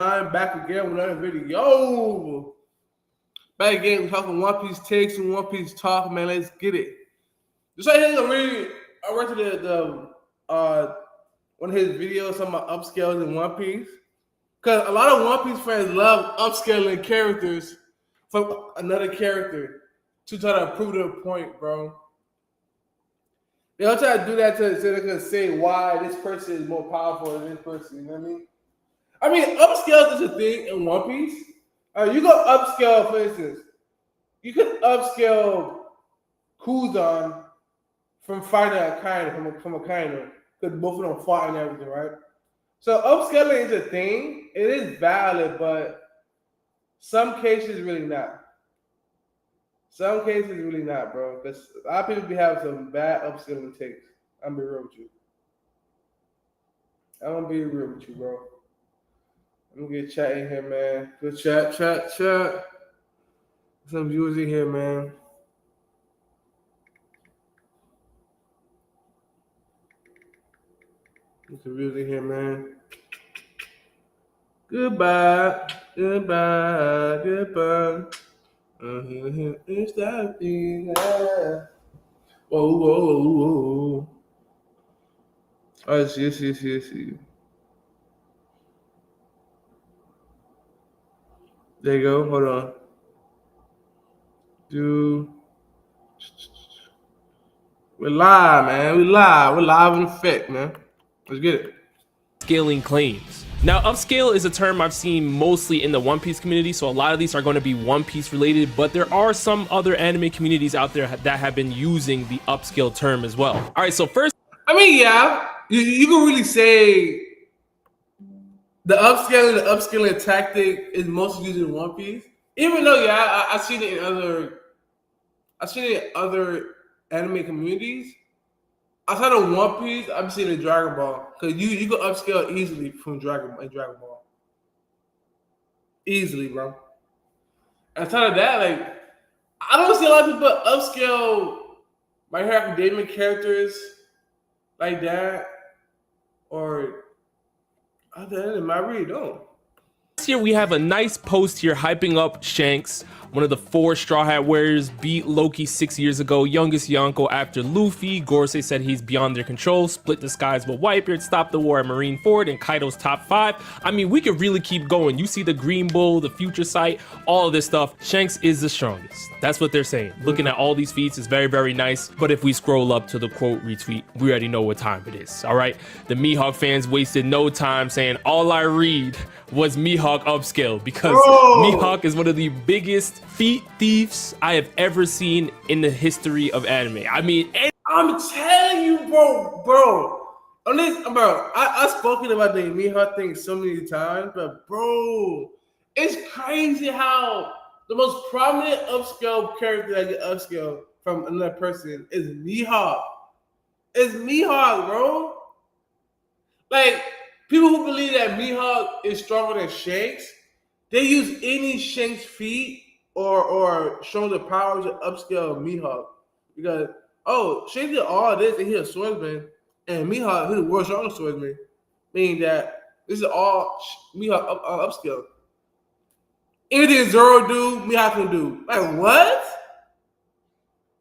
I'm back again with another video. Back again, talking One Piece takes and One Piece talk, man. Let's get it. This right here, I went to the one of his videos talking about upscales in One Piece. Because a lot of One Piece fans love upscaling characters from another character to try to prove their point, bro. They all try to do that so they can say why this person is more powerful than this person, you know what I mean? Upscale is a thing in One Piece. You go upscale, for instance. You could upscale Kuzan from fighting Akainu, from Akainu, because both of them fought and everything, right? So upscaling is a thing. It is valid, but some cases really not. Some cases really not, bro. Because a lot of people be having some bad upscaling takes. I'm gonna be real with you. I'm gonna be real with you, bro. I'm gonna get chat in here, man. Good chat. Some viewers in here, man. Get some viewers in here, man. Goodbye. It's that thing. Whoa. I see. There you go. Hold on. We're live, man. We're live in effect, man. Let's get it. Scaling claims. Now, upscale is a term I've seen mostly in the One Piece community, so a lot of these are going to be One Piece related, but there are some other anime communities out there that have been using the upscale term as well. All right, so first, yeah, you can really say the upscaling tactic is mostly used in One Piece. Even though, I've seen it in other anime communities. Outside of One Piece, I've seen it in Dragon Ball. Because you can upscale easily from Dragon Ball. Easily, bro. Outside of that, I don't see a lot of people upscale My Hero Academia characters like that. Or other than I really don't. Here we have a nice post here hyping up Shanks, one of the 4 Straw Hat Warriors, beat Loki 6 years ago, youngest Yonko after Luffy. Gorosei said he's beyond their control, split the skies with Whitebeard, stopped the war at Marineford, and Kaido's top 5. I mean, we could really keep going. You see the Green Bull, the Future Sight, all of this stuff. Shanks is the strongest. That's what they're saying. Looking at all these feats is very, very nice. But if we scroll up to the quote retweet, we already know what time it is, all right? The Mihawk fans wasted no time saying all I read was Mihawk upscale, because Mihawk is one of the biggest feat thieves I have ever seen in the history of anime. I mean, I'm telling you, bro. On this, bro, I've spoken about the Mihawk thing so many times, but bro, it's crazy how the most prominent upscale character that get upscale from another person is Mihawk. It's Mihawk, bro. People who believe that Mihawk is stronger than Shanks, they use any Shanks feat or show the powers of upscale Mihawk. Because, Shanks did all this and he's a swordsman, and Mihawk, he's the world's strongest swordsman. Meaning that this is all Mihawk upscale. Anything Zoro do, Mihawk can do. What?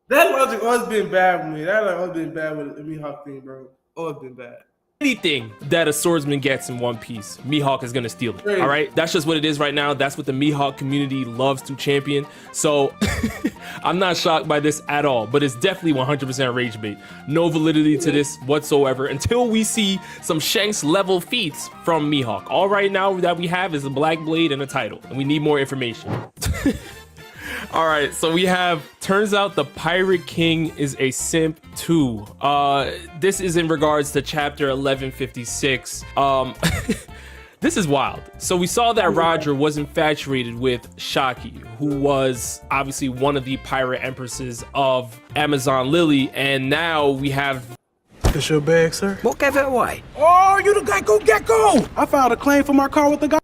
That logic always been bad with me. That always been bad with the Mihawk thing, bro. Always been bad. Anything that a swordsman gets in One Piece, Mihawk is gonna steal it. All right, that's just what it is right now. That's what the Mihawk community loves to champion. So I'm not shocked by this at all, but it's definitely 100% rage bait. No validity to this whatsoever until we see some Shanks level feats from Mihawk. All right now that we have is a Black Blade and a title, and we need more information. All right, so we have, turns out the Pirate King is a simp too. This is in regards to chapter 1156. This is wild. So we saw that Roger was infatuated with Shaki, who was obviously one of the pirate empresses of Amazon Lily, and now we have... That's your bag, sir? What gave it away? Oh, you the Gecko! I filed a claim for my car with the guy.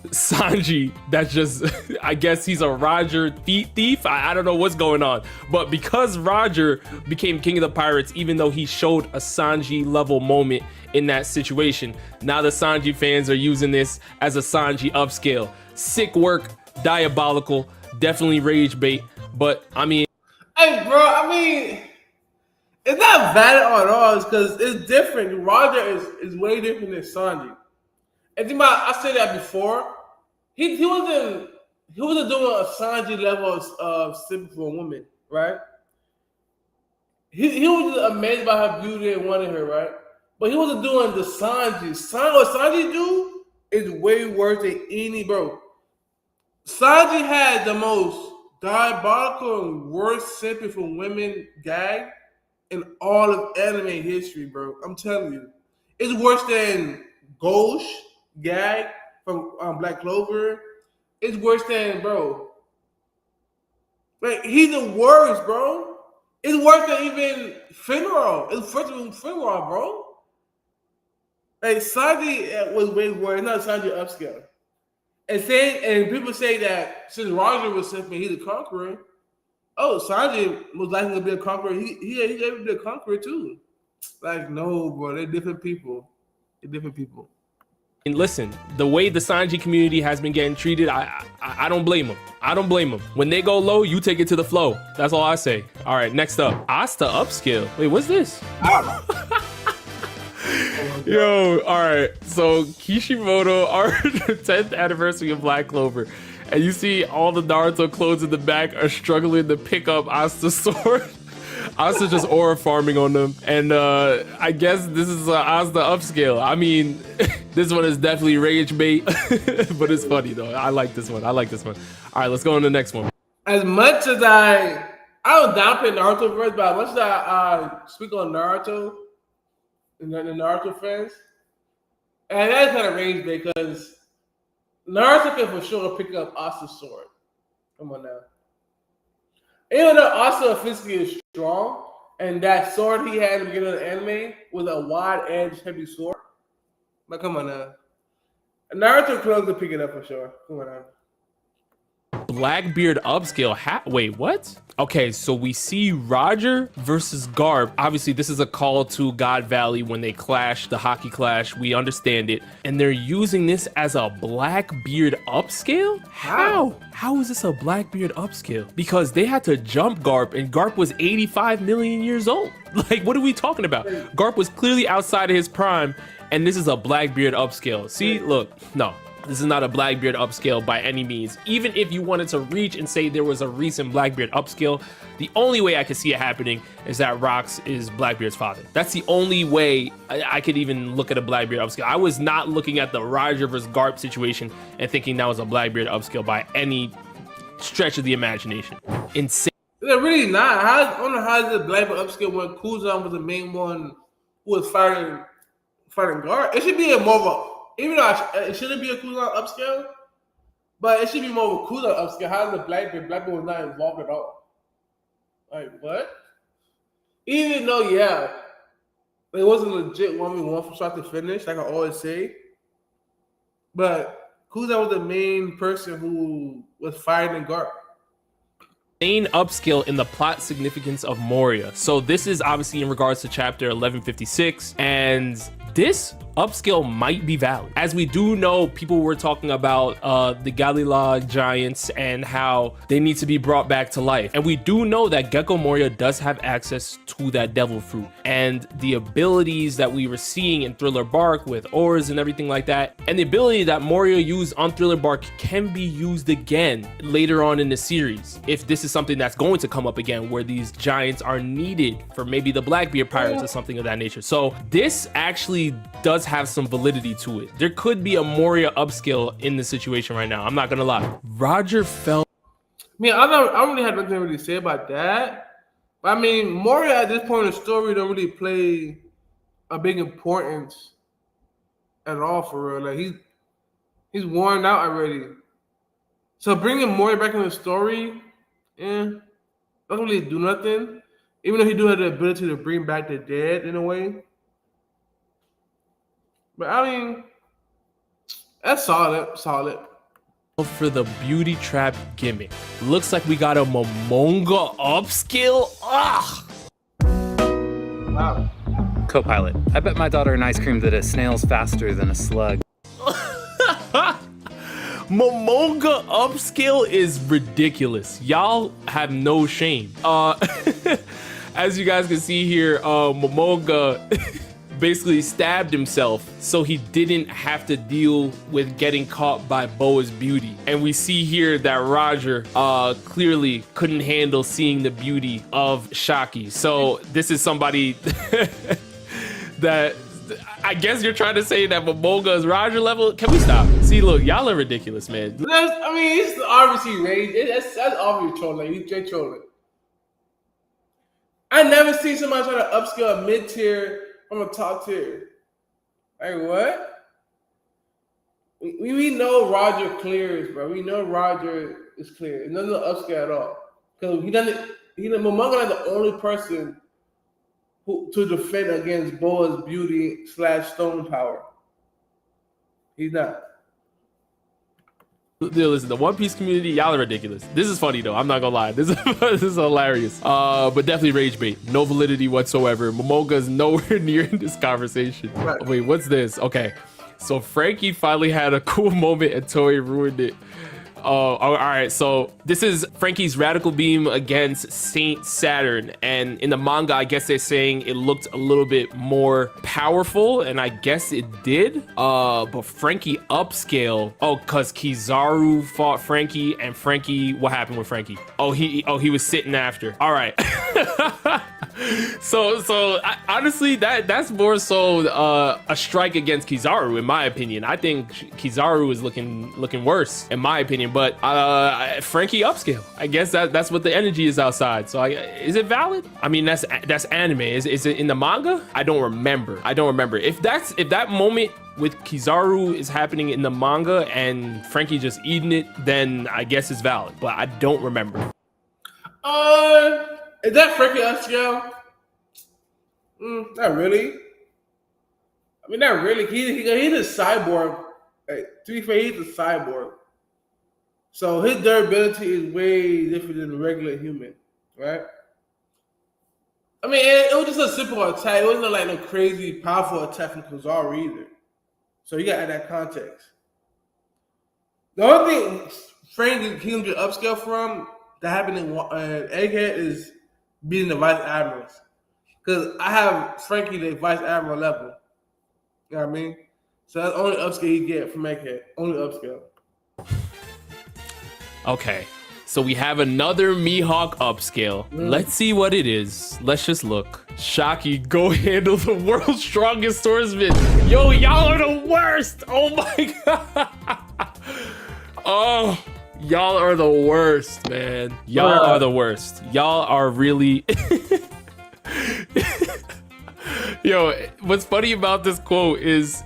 Sanji that's just, I guess he's a Roger thief. I don't know what's going on. But because Roger became king of the pirates, even though he showed a Sanji level moment in that situation, now the Sanji fans are using this as a Sanji upscale. Sick work, diabolical, definitely rage bait. But I mean, hey, bro, I mean, it's not valid at all. It's because it's different. Roger is way different than Sanji. And think about, I said that before. He wasn't doing a Sanji level of sympathy for a woman, right? He was just amazed by her beauty and wanted her, right? But he wasn't doing the Sanji. What Sanji do is way worse than any, bro. Sanji had the most diabolical and worst sympathy for women gag in all of anime history, bro. I'm telling you. It's worse than Ghost gag from Black Clover. It's worse than, bro. Like, he's the worst, bro. It's worse than even Finral. It's worse than Finral, bro. Like, Sanji was way worse. Not Sanji upscale. And people say that since Roger was simply he's a conqueror, oh, Sanji was likely to be a conqueror. He able to be a conqueror too. Like, no, bro, they're different people. They're different people. And listen, the way the Sanji community has been getting treated, I don't blame them. I don't blame them. When they go low, you take it to the flow. That's all I say. All right, next up, Asta upscale. Wait, what's this? Yo, all right. So Kishimoto, our 10th anniversary of Black Clover, and you see all the Naruto clones in the back are struggling to pick up Asta's sword. Asta just aura farming on them, and I guess this is Asta upscale. I mean, this one is definitely rage bait, but it's funny though. I like this one. All right, let's go on to the next one. As much as I don't downplay Naruto verse, but as much as I speak on Naruto and the Naruto fans, and that's kind of rage bait because Naruto can for sure pick up Asta's sword. Come on now. Even though Asta physically is strong, and that sword he had at the beginning of the anime was a wide edge heavy sword. But come on now. Naruto close to pick it up for sure. Come on now. Blackbeard upscale. Wait, what? Okay, so we see Roger versus Garp. Obviously, this is a call to God Valley when they clash, the hockey clash. We understand it. And they're using this as a Blackbeard upscale? How? How is this a Blackbeard upscale? Because they had to jump Garp, and Garp was 85 million years old. Like, what are we talking about? Garp was clearly outside of his prime, and this is a Blackbeard upscale. See, look, no. This is not a Blackbeard upscale by any means. Even if you wanted to reach and say there was a recent Blackbeard upscale, the only way I could see it happening is that Rox is Blackbeard's father. That's the only way I could even look at a Blackbeard upscale. I was not looking at the Roger versus Garp situation and thinking that was a Blackbeard upscale by any stretch of the imagination. Insane. They're really not. I don't know how is the Blackbeard upscale when Kuzan was the main one who was fighting Garp. It should be a more of a, even though it shouldn't be a Kuzan upscale, but it should be more of a Kuzan upscale. How is the Blackbeard was not involved at all? Like, what? Even though, yeah, it wasn't legit 1v1 from start to finish, like I always say. But Kuzan was the main person who was fighting Garp. Main upscale in the plot significance of Moria. So this is obviously in regards to chapter 1156, and this upscale might be valid. As we do know, people were talking about the Galilog giants and how they need to be brought back to life. And we do know that Gecko Moria does have access to that devil fruit. And the abilities that we were seeing in Thriller Bark with auras and everything like that, and the ability that Moria used on Thriller Bark can be used again later on in the series. If this is something that's going to come up again, where these giants are needed for maybe the Blackbeard pirates or something of that nature. So this actually does have some validity to it. There could be a Moria upscale in the situation right now. I'm not gonna lie. Roger fell. I mean, I don't really have nothing to really say about that. But I mean, Moria at this point in the story don't really play a big importance at all for real. Like he's worn out already. So bringing Moria back in the story, doesn't really do nothing. Even though he do have the ability to bring back the dead in a way. But I mean, That's solid, solid. For the beauty trap gimmick. Looks like we got a Momonga upscale. Ah! Wow. Co-pilot, I bet my daughter an ice cream that it snails faster than a slug. Momonga upscale is ridiculous. Y'all have no shame. As you guys can see here, Momonga basically stabbed himself so he didn't have to deal with getting caught by Boa's beauty. And we see here that Roger clearly couldn't handle seeing the beauty of Shaki. So this is somebody that I guess you're trying to say that Momonga is Roger level. Can we stop? See, look, y'all are ridiculous, man. I mean, it's obviously rage. That's obviously trolling. He's straight trolling. I never seen somebody try to upscale a mid tier from a top tier. Like what? We know Roger clears, bro. We know Roger is clear. It doesn't upscale at all. Because he doesn't. Momonga is the only person to defend against Boa's beauty / stone power. He's not. Listen, the One Piece community, y'all are ridiculous. This is funny though. I'm not gonna lie. This is hilarious. But definitely rage bait. No validity whatsoever. Momonga is nowhere near in this conversation. Right. Wait, what's this? Okay, so Frankie finally had a cool moment and Toei ruined it. All right, so this is Frankie's radical beam against Saint Saturn, and in the manga I guess they're saying it looked a little bit more powerful, and I guess it did. But Frankie upscale, cause Kizaru fought Frankie, and Frankie, what happened with Frankie? He was sitting after. All right. So honestly, that's more so a strike against Kizaru, in my opinion. I think Kizaru is looking worse, in my opinion. But Frankie upscale. I guess that's what the energy is outside. So is it valid? I mean, that's anime. Is it in the manga? I don't remember. If that moment with Kizaru is happening in the manga and Frankie just eating it, then I guess it's valid. But I don't remember. Is that Frankie upscale? Not really. I mean, not really. He's a cyborg. To be fair, he's a cyborg. So his durability is way different than a regular human, right? I mean, it was just a simple attack. It wasn't like no crazy powerful attack from Kizaru either. So you got to add that context. The only thing Frank can get upscale from that happened in Egghead is beating the Vice Admirals. Because I have Frankie the Vice Admiral level. You know what I mean? So that's the only upscale you get from Egghead. Only upscale. Okay, so we have another Mihawk upscale. Let's see what it is. Let's just look. Shaki, go handle the world's strongest swordsman. Yo, y'all are the worst. Oh my god. Oh, y'all are the worst, man. Y'all are the worst. Y'all are really... Yo, what's funny about this quote is...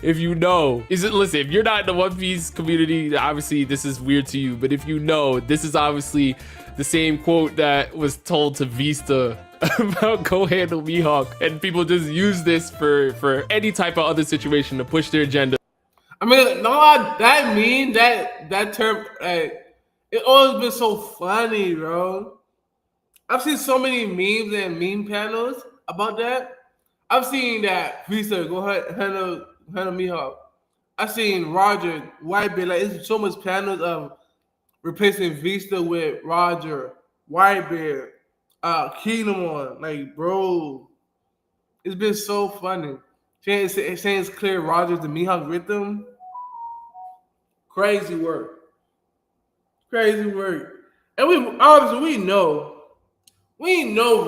If you know, listen, if you're not in the One Piece community, obviously this is weird to you, but if you know, this is obviously the same quote that was told to Vista about go handle Mihawk, and people just use this for any type of other situation to push their agenda. I mean, no, that mean that term, it always been so funny, bro. I've seen so many memes and meme panels about that. I've seen that Vista go handle Mihawk. I seen Roger Whitebeard. Like, it's so much panels of replacing Vista with Roger Whitebeard, Kingdom One. Like, bro, it's been so funny. Saying it's clear Roger's the Mihawk rhythm. Crazy work. And we know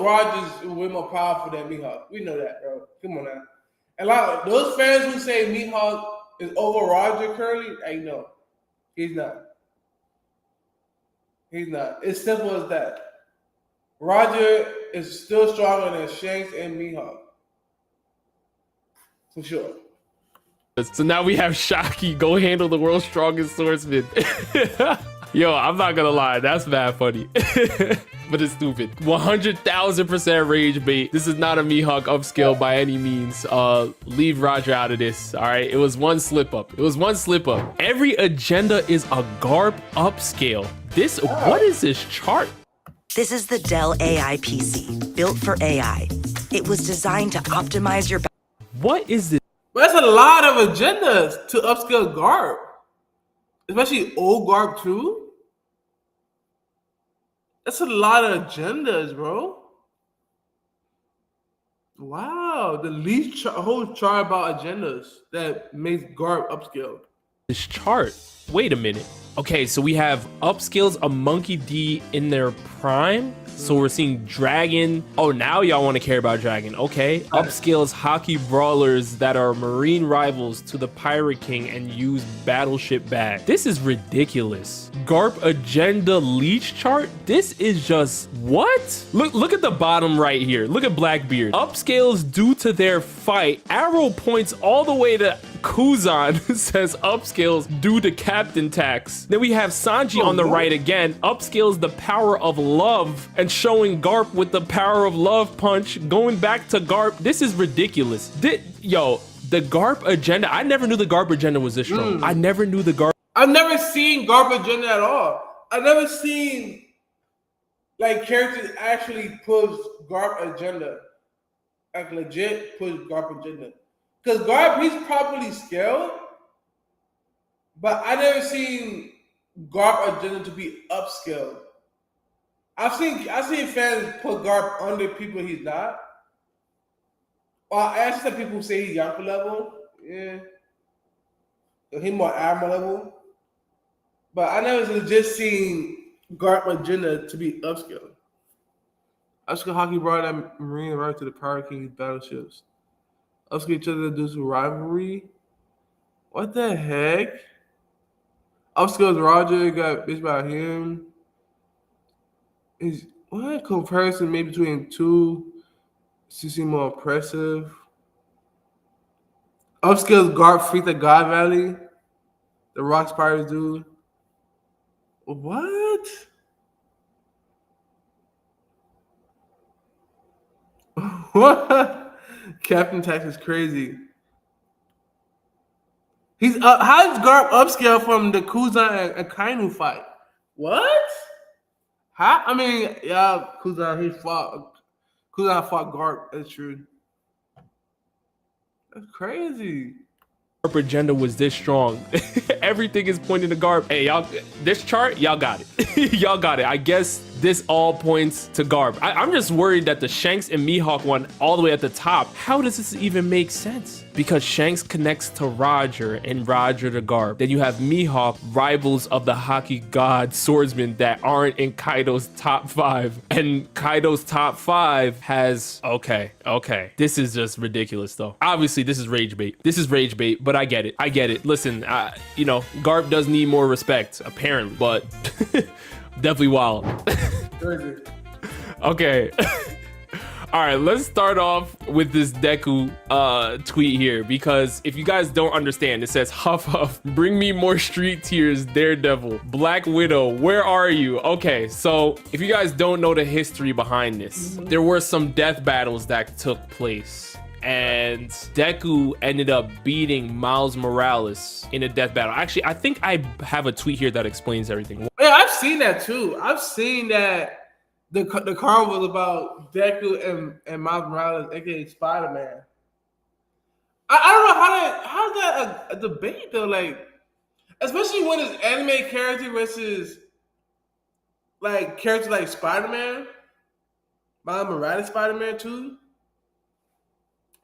Roger's way more powerful than Mihawk. We know that, bro. Come on now. And like those fans who say Mihawk is over Roger currently, I know he's not. It's simple as that. Roger is still stronger than Shanks and Mihawk. For sure. So now we have Shaki go handle the world's strongest swordsman. Yo, I'm not gonna lie, that's mad funny. but it's stupid. 100,000% rage bait. This is not a Mihawk upscale by any means. Leave Roger out of this. All right, it was one slip up. It was one slip up. Every agenda is a Garp upscale. This, what is this chart? This is the Dell AI PC, built for AI. It was designed to optimize your. What is this? But that's a lot of agendas to upscale Garp, especially old Garp too. That's a lot of agendas, bro. Wow, the least whole chart about agendas that makes Garp upscale. This chart. Wait a minute. Okay, so we have upscales a Monkey D in their prime. So we're seeing Dragon. Oh, now y'all want to care about Dragon. Okay. Upscales hockey brawlers that are marine rivals to the Pirate King and use battleship bag. This is ridiculous. Garp agenda leech chart. This is just what? Look at the bottom right here. Look at Blackbeard. Upscales due to their fight. Arrow points all the way to Kuzan says upscales due to Captain Tax. Then we have Sanji on the right again. Upscales the power of love and showing Garp with the power of love punch. Going back to Garp. This is ridiculous. Yo, the Garp agenda. I never knew the Garp agenda was this strong. I never knew the Garp. I've never seen Garp agenda at all. I've never seen like characters actually push Garp agenda. Like legit push Garp agenda. Because Garp, he's properly scaled, but I never seen Garp agenda to be upscaled. I've seen fans put Garp under people he's not. Well, I actually said people say he's Yonko level. Yeah. So he's more Admiral level. But I never legit seen Garp agenda to be upscaled. Upscale hockey brought that marine right to the Pirate King's battleships. Upscale each other due to rivalry. What the heck? Upscales Roger got bitched by him. Is what comparison maybe between two to seem more impressive? Upscales Garp freak the God Valley. The Rock Spiders dude. What? What? Captain Tax is crazy. He's how is Garp upscale from the Kuzan and Kainu fight? What? How? I mean, yeah, Kuzan fought Garp. That's true. That's crazy. Garp agenda was this strong. Everything is pointing to Garp. Hey, y'all, this chart, y'all got it. Y'all got it. I guess this all points to Garp. I'm just worried that the Shanks and Mihawk one all the way at the top. How does this even make sense? Because Shanks connects to Roger and Roger to Garp. Then you have Mihawk, rivals of the hockey god swordsmen that aren't in Kaido's top 5. And Kaido's top 5 has, okay. This is just ridiculous though. Obviously this is rage bait. But I get it. Listen, you know, Garp does need more respect, apparently, but definitely wild. Okay. All right, let's start off with this Deku tweet here, because if you guys don't understand, it says, Huff Huff, bring me more street tears, Daredevil. Black Widow, where are you? Okay, so if you guys don't know the history behind this, there were some death battles that took place. And Deku ended up beating Miles Morales in a death battle. Actually, I think I have a tweet here that explains everything. Yeah, I've seen that too. I've seen that the card was about Deku and Miles Morales, aka Spider-Man. I don't know how's that a debate though? Like, especially when it's anime character versus like characters like Spider-Man, Miles Morales Spider-Man too.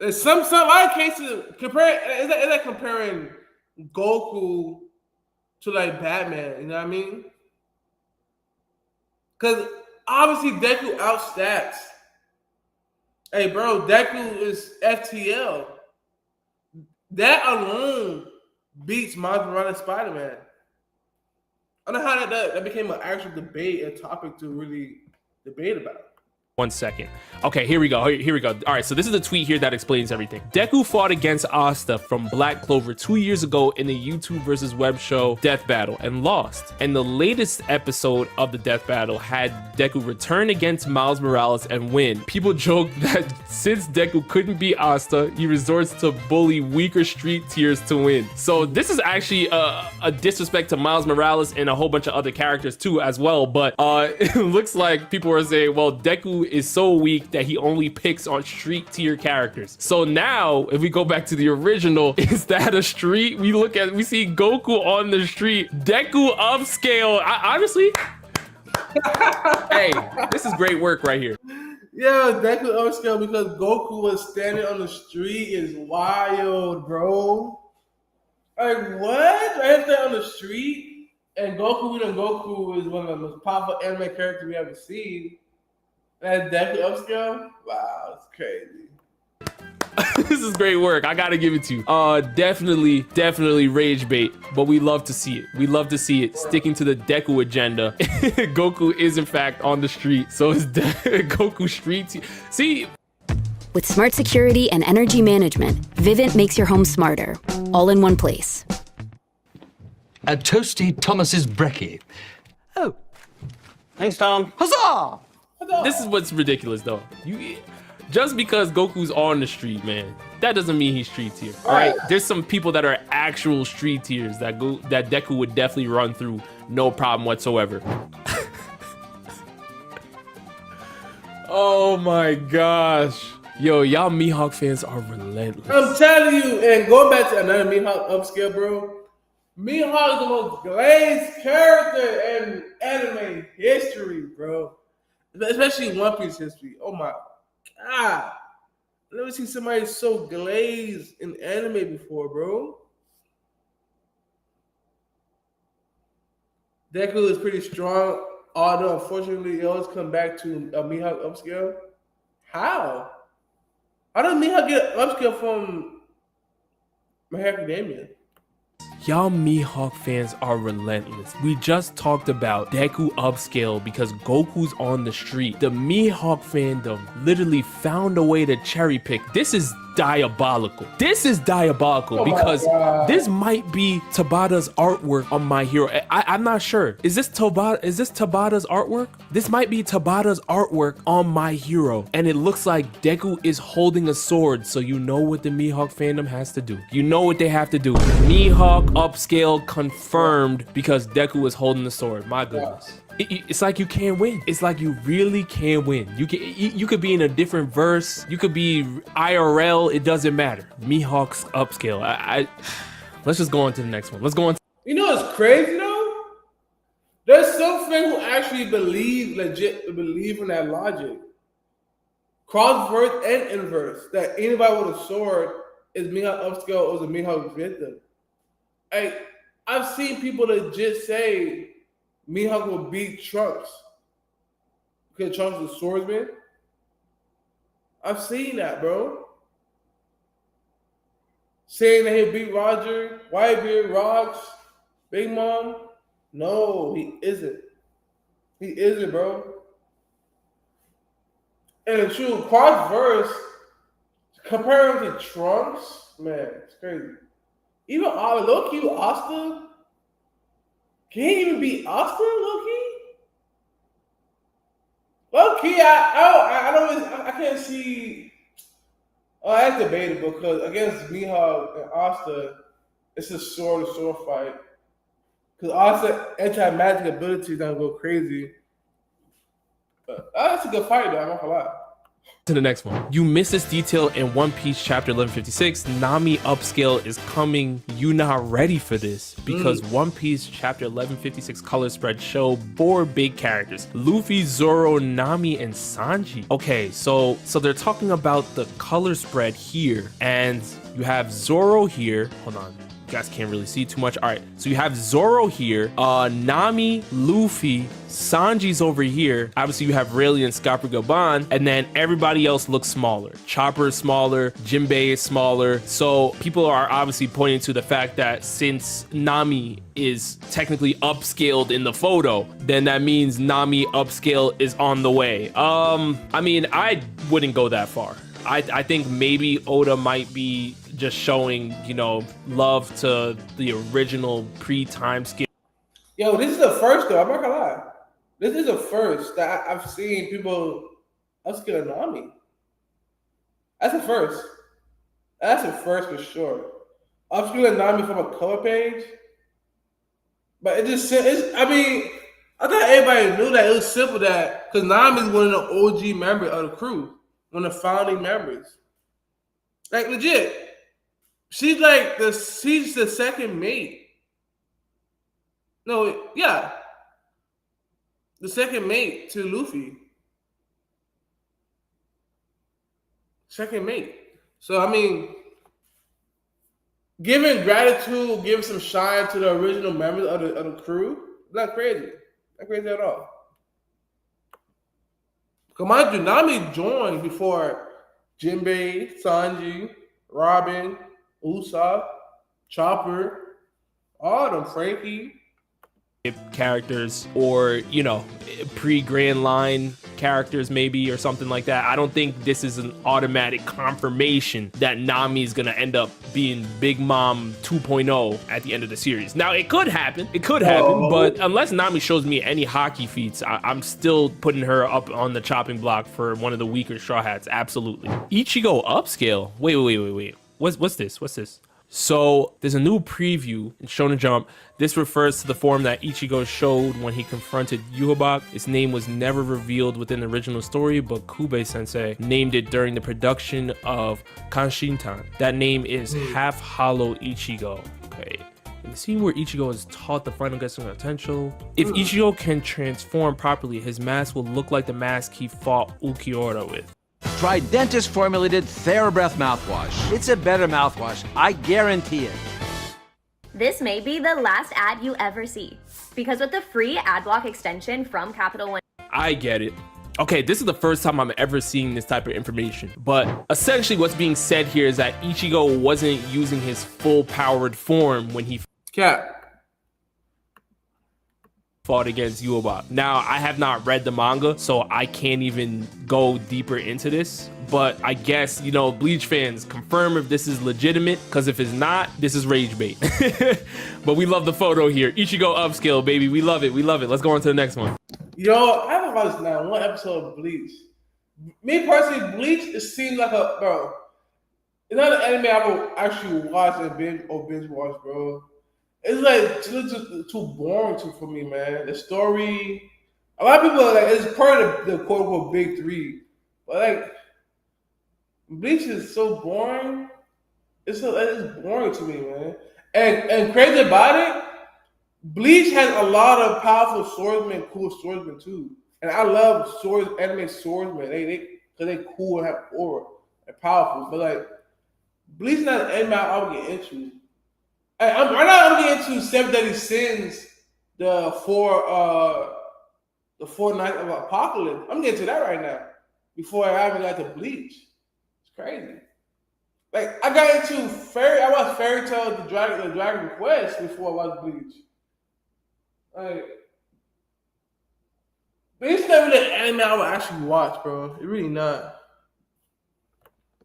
There's some other cases comparing. Is that comparing Goku to like Batman? You know what I mean? Because obviously Deku outstats. Hey, bro, Deku is FTL. That alone beats Miles Morales Spider-Man. I don't know how that became an actual debate, a topic to really debate about. 1 second. Okay, here we go. Here we go. All right, so this is the tweet here that explains everything. Deku fought against Asta from Black Clover 2 years ago in the YouTube versus web show Death Battle and lost. And the latest episode of the Death Battle had Deku return against Miles Morales and win. People joke that since Deku couldn't beat Asta, he resorts to bully weaker street tiers to win. So this is actually a disrespect to Miles Morales and a whole bunch of other characters too as well. But it looks like people are saying, well, Deku is so weak that he only picks on street tier characters. So now, if we go back to the original, is that a street? We see Goku on the street. Deku upscale. Honestly, hey, this is great work right here. Yeah, Deku upscale because Goku was standing on the street is wild, bro. Like what? Right there on the street, and Goku is one of the most powerful anime characters we ever seen. And Deku upscale? Wow, it's crazy. This is great work. I gotta give it to you. Definitely rage bait, but we love to see it. We love to see it sticking to the Deku agenda. Goku is in fact on the street, so it's Goku street. See, with smart security and energy management, Vivint makes your home smarter, all in one place. A toasty Thomas's brekkie. Oh, thanks, Tom. Huzzah! this is what's ridiculous though. Just because Goku's on the street, man, that doesn't mean he's street tier. All right, there's some people that are actual street tiers that Deku would definitely run through, no problem whatsoever. Oh my gosh, yo, y'all Mihawk fans are relentless. I'm telling you, and going back to another Mihawk upscale, bro. Mihawk is the most glazed character in anime history, bro. Especially One Piece history. Oh my God. I've never seen somebody so glazed in anime before, bro. Deku is pretty strong, although unfortunately it always come back to a Mihawk upscale. How? How did Mihawk get upscale from My Hero Academia? Y'all Mihawk fans are relentless. We just talked about Deku upscale because Goku's on the street. The Mihawk fandom literally found a way to cherry pick. This is diabolical. This is diabolical because this might be Tabata's artwork on My Hero. I'm not sure. Is this Tabata's artwork? This might be Tabata's artwork on My Hero. And it looks like Deku is holding a sword. So you know what the Mihawk fandom has to do. You know what they have to do. Mihawk upscale confirmed because Deku is holding the sword. My goodness. It's like you can't win. It's like you really can't win. You could be in a different verse. You could be IRL. It doesn't matter. Mihawk's upscale. Let's just go on to the next one. Let's go on. You know what's crazy though? There's some fans who actually legit believe in that logic. Cross verse and inverse. That anybody with a sword is Mihawk upscale or is a Mihawk victim. Like, I've seen people legit say Mihawk will beat Trunks because Trunks is a swordsman. I've seen that, bro. Saying that he'll beat Roger, Whitebeard, Rocks, Big Mom. No, he isn't. He isn't, bro. And the true cross verse, comparing to Trunks, man, it's crazy. Even low-key with Asta. Can he even beat Asta, low-key? Low-key, I can't see. Oh, that's debatable because against Mihawk and Asta, it's a sword-to-sword fight. Because Asta anti-magic abilities don't go crazy. But that's a good fight, though. I'm not gonna lie. To the next one. You missed this detail in One Piece chapter 1156. Nami upscale is coming. You not ready for this because One Piece chapter 1156 color spread show 4 big characters: Luffy, Zoro, Nami, and Sanji. Okay, so they're talking about the color spread here, and you have Zoro here. Hold on. You guys can't really see too much. All right, so you have Zoro here, Nami, Luffy, Sanji's over here. Obviously, you have Rayleigh and Scopper Gaban, and then everybody else looks smaller. Chopper is smaller, Jinbei is smaller. So people are obviously pointing to the fact that since Nami is technically upscaled in the photo, then that means Nami upscale is on the way. I mean, I wouldn't go that far. I think maybe Oda might be just showing, you know, love to the original pre-time skip. Yo, this is the first though. I'm not gonna lie. This is the first that I've seen people upscale Nami. That's the first. That's the first for sure. Upscaling Nami from a cover page. But it just it's, I mean, I thought everybody knew that it was simple that because Nami is one of the OG members of the crew, one of the founding members. Like legit. She's the second mate. No, yeah. The second mate to Luffy. Second mate. So I mean, giving gratitude, giving some shine to the original members of the crew, not crazy. Not crazy at all. Come on, Nami joined before Jinbei, Sanji, Robin, Usopp, Chopper, all of them, Frankie. Characters, or you know, pre-Grand Line characters maybe, or something like that. I don't think this is an automatic confirmation that Nami is gonna end up being Big Mom 2.0 at the end of the series. Now it could happen, but unless Nami shows me any hockey feats, I'm still putting her up on the chopping block for one of the weaker Straw Hats. Absolutely. Ichigo upscale. Wait. What's this? So there's a new preview in Shonen Jump. This refers to the form that Ichigo showed when he confronted Yhwach. Its name was never revealed within the original story, but Kube-sensei named it during the production of Kanshintan. That name is Half Hollow Ichigo. Okay. In the scene where Ichigo is taught the final Gessen potential, if Ichigo can transform properly, his mask will look like the mask he fought Ulquiorra with. Try Dentist formulated TheraBreath mouthwash. It's a better mouthwash, I guarantee it. This may be the last ad you ever see, because with the free ad block extension from Capital One. I get it. Okay, this is the first time I'm ever seeing this type of information, but essentially what's being said here is that Ichigo wasn't using his full powered form when he fought against Yhwach. Now, I have not read the manga, so I can't even go deeper into this. But I guess, you know, Bleach fans, confirm if this is legitimate, because if it's not, this is rage bait. But we love the photo here. Ichigo upscale, baby. We love it. Let's go on to the next one. Yo, I haven't watched now one episode of Bleach. Me personally, Bleach, it seems like it's not an anime I will actually watch and binge watch, bro. It's like too boring for me, man. The story, a lot of people are like, it's part of the quote unquote big three, but like Bleach is so boring. It's boring to me, man. And crazy about it, Bleach has a lot of powerful swordsmen, cool swordsmen too. And I love anime swordsmen. They cool and have aura and powerful. But like Bleach is not an anime I would get into. I'm not gonna get into Seven Deadly Sins, the four nights of Apocalypse. I'm getting to that right now. Before I even got to Bleach. It's crazy. Like I got into I watched Fairy Tail, the Dragon Quest before I watched Bleach. Like Bleach never the anime I would actually watch, bro. It really not.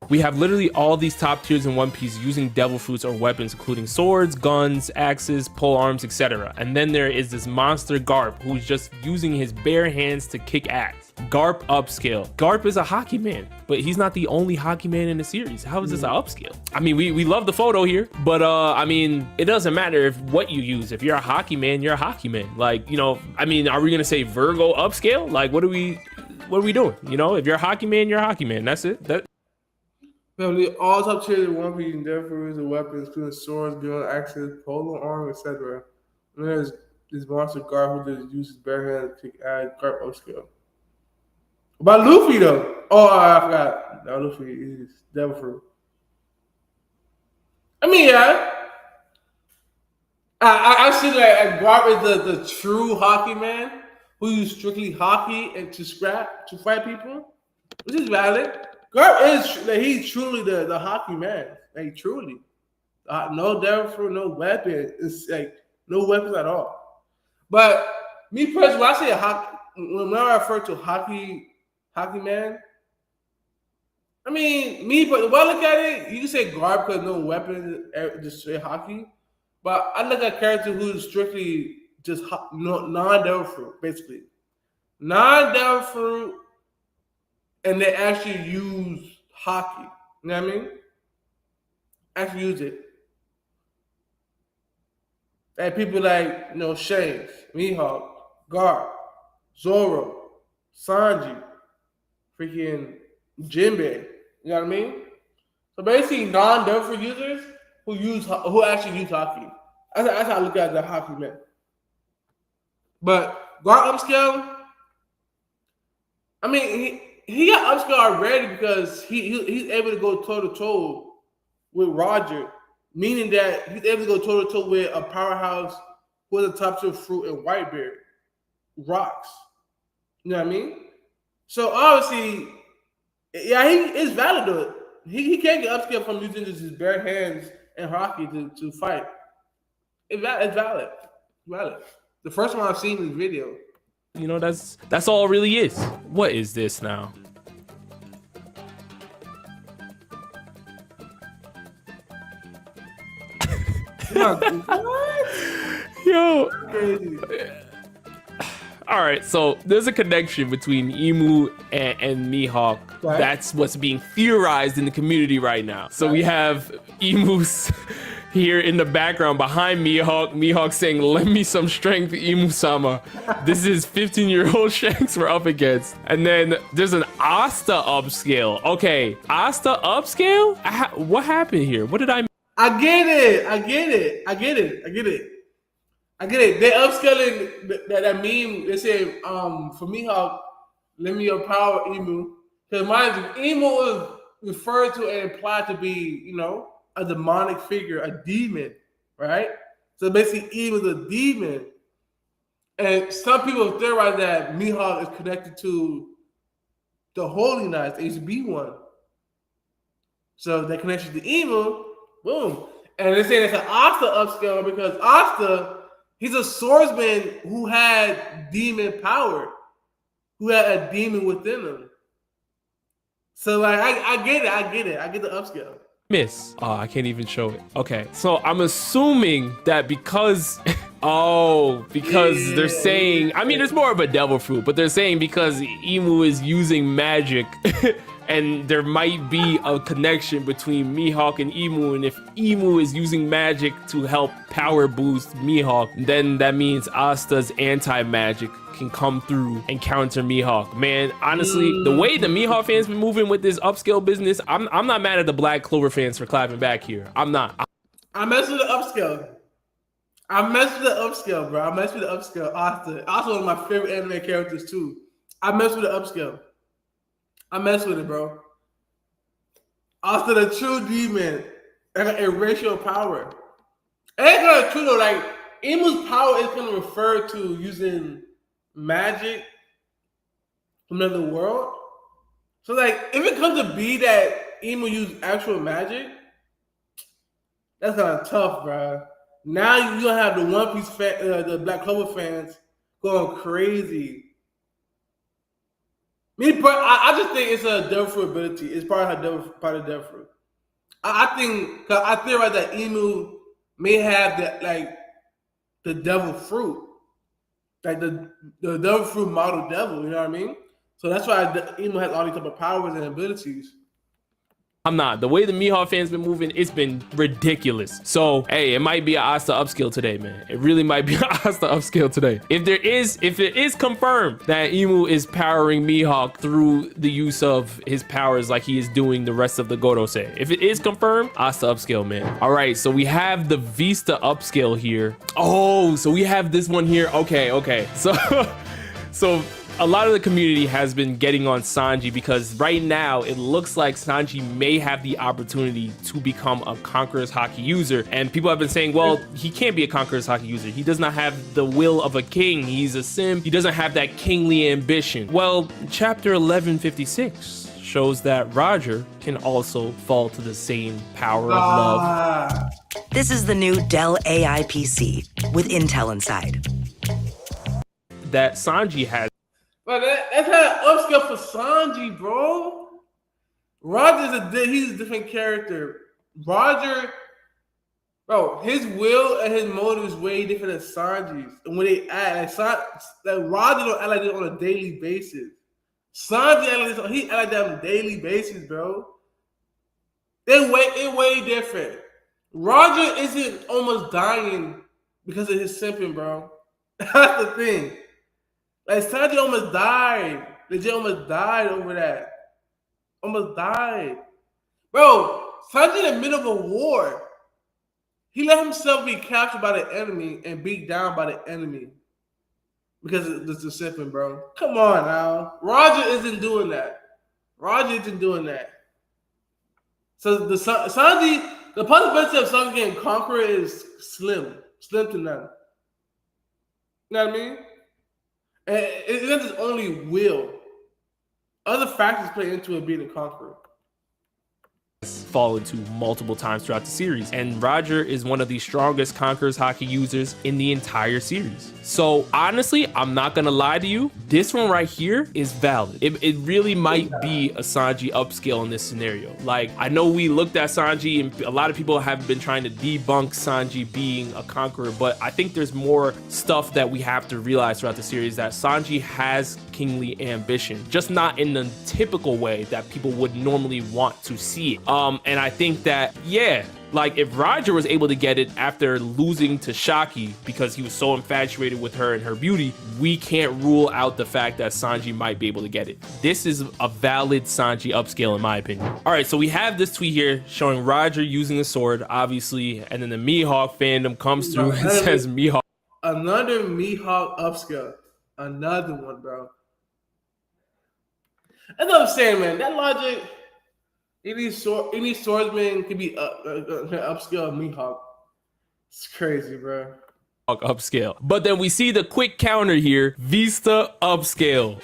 We have literally all these top tiers in One Piece using devil fruits or weapons, including swords, guns, axes, pole arms, etc. And then there is this monster Garp, who's just using his bare hands to kick ass. Garp upscale. Garp is a hockey man, but he's not the only hockey man in the series. How is this an upscale? I mean, we love the photo here, but I mean, it doesn't matter if what you use. If you're a hockey man, you're a hockey man. Like, you know, I mean, are we gonna say Virgo upscale? Like, what are we doing? You know, if you're a hockey man, you're a hockey man. That's it. All top tiers in One Piece and devil and weapons, including swords, guns, axes, pole arms, etc. And there's this monster Garp who just uses bare hands to kick ass. Garp upscale. About Luffy though. Oh, I forgot. No, Luffy is devil fruit. I mean, yeah. I see like Garp is the true hockey man, who use strictly hockey and to fight people, which is valid. Garp is like, he's truly the hockey man. Like truly, no devil fruit, no weapon. It's like no weapons at all. But me personally, when I say when I refer to hockey man, I mean but when I look at it, you can say Garp because no weapons, just straight hockey. But I look at character who's strictly just non-devil fruit, basically. Non-devil fruit, and they actually use hockey. You know what I mean? Actually use it. And people like, Shanks, Mihawk, Gar, Zoro, Sanji, freaking Jinbei. You know what I mean? So basically non-devil fruit users who actually use hockey. That's how I look at the hockey man. But Gar upscale, I mean, he got upscale already because he's able to go toe-to-toe with Roger, meaning that he's able to go toe-to-toe with a powerhouse who has a top tier fruit and Whitebeard, rocks. You know what I mean? So obviously, yeah, he is valid though. He can't get upscale from using just his bare hands and hockey to fight. It's valid. Valid. The first one I've seen in this video. You know, that's all it really is. What is this now? Yo. All right, so there's a connection between Emu and Mihawk. Right. That's what's being theorized in the community right now. So we have Emu's here in the background behind Mihawk. Mihawk saying, "Lend me some strength, Emu-sama." This is 15-year-old Shanks we're up against. And then there's an Asta upscale. Okay, Asta upscale? What happened here? What did I? I get it. They upscaling that meme. They say, for Mihawk, lend me your power, Emu. Because mind you, Emu is referred to and implied to be, a demonic figure, a demon, right? So basically, Emu is a demon. And some people theorize that Mihawk is connected to the Holy Knights, HB1. So that connection to Emu, boom. And they're saying it's an Asta upscale because Asta, he's a swordsman who had demon power, who had a demon within him. So like, I get it. I get the upscale. Miss. Oh, I can't even show it. Okay, so I'm assuming that because they're saying, I mean, it's more of a devil fruit, but they're saying because Emu is using magic and there might be a connection between Mihawk and Emu, and if Emu is using magic to help power boost Mihawk, then that means Asta's anti-magic can come through and counter Mihawk. Man, honestly, the way the Mihawk fans been moving with this upscale business, I'm not mad at the Black Clover fans for clapping back here. I'm not. I mess with the upscale. Bro. I mess with the upscale. Asta. Also one of my favorite anime characters too. I mess with the upscale. I mess with it, bro. Asta, the true demon, like a racial power. It ain't gonna true though. Like Emu's power is gonna refer to using magic from another world. So like, if it comes to be that Emu use actual magic, that's kind of tough, bro. Now you're gonna have the One Piece the Black Clover fans going crazy. I just think it's a devil fruit ability. It's part of devil fruit. I think, cause I theorize that Emu may have that, like the devil fruit, like the devil fruit model devil. You know what I mean? So that's why Emu has all these type of powers and abilities. I'm not. The way the Mihawk fans been moving, it's been ridiculous. So, hey, it might be an Asta upscale today, man. It really might be an Asta upscale today. If it is confirmed that Emu is powering Mihawk through the use of his powers like he is doing the rest of the Gorosei. If it is confirmed, Asta upscale, man. All right, so we have the Vista upscale here. Oh, so we have this one here. Okay. So A lot of the community has been getting on Sanji because right now it looks like Sanji may have the opportunity to become a Conqueror's Haki user. And people have been saying, well, he can't be a Conqueror's Haki user. He does not have the will of a king. He's a sim. He doesn't have that kingly ambition. Well, chapter 1156 shows that Roger can also fall to the same power of love. This is the new Dell AI PC with Intel inside. That Sanji has. But that's how upscale for Sanji, bro. He's a different character. Roger, bro, his will and his motive is way different than Sanji's. And when they act, Roger don't act like this on a daily basis. Sanji act like this, he act like that on a daily basis, bro. It's way different. Roger isn't almost dying because of his simping, bro. That's the thing. Like, Sanji almost died. Legit almost died over that. Almost died. Bro, Sanji in the middle of a war. He let himself be captured by the enemy and beat down by the enemy. Because it's the simping, bro. Come on now. Roger isn't doing that. So the possibility of Sanji getting Conqueror is slim to none. You know what I mean? And it's not his only will. Other factors play into it being a Conqueror. Fall into multiple times throughout the series, and Roger is one of the strongest Conqueror's Haki users in the entire series. So honestly, I'm not gonna lie to you, this one right here is valid. It really might be a Sanji upscale in this scenario. Like, I know we looked at Sanji and a lot of people have been trying to debunk Sanji being a Conqueror, but I think there's more stuff that we have to realize throughout the series, that Sanji has kingly ambition, just not in the typical way that people would normally want to see it. And I think that, yeah, like if Roger was able to get it after losing to Shaki because he was so infatuated with her and her beauty, we can't rule out the fact that Sanji might be able to get it. This is a valid Sanji upscale in my opinion. All right, so we have this tweet here showing Roger using the sword, obviously, and then the Mihawk fandom comes through and says Mihawk. Another Mihawk upscale. Another one, bro. That's what I'm saying, man. That logic... Any swordsman can be upscale Mihawk. It's crazy, bro. Upscale. But then we see the quick counter here, Vista upscale.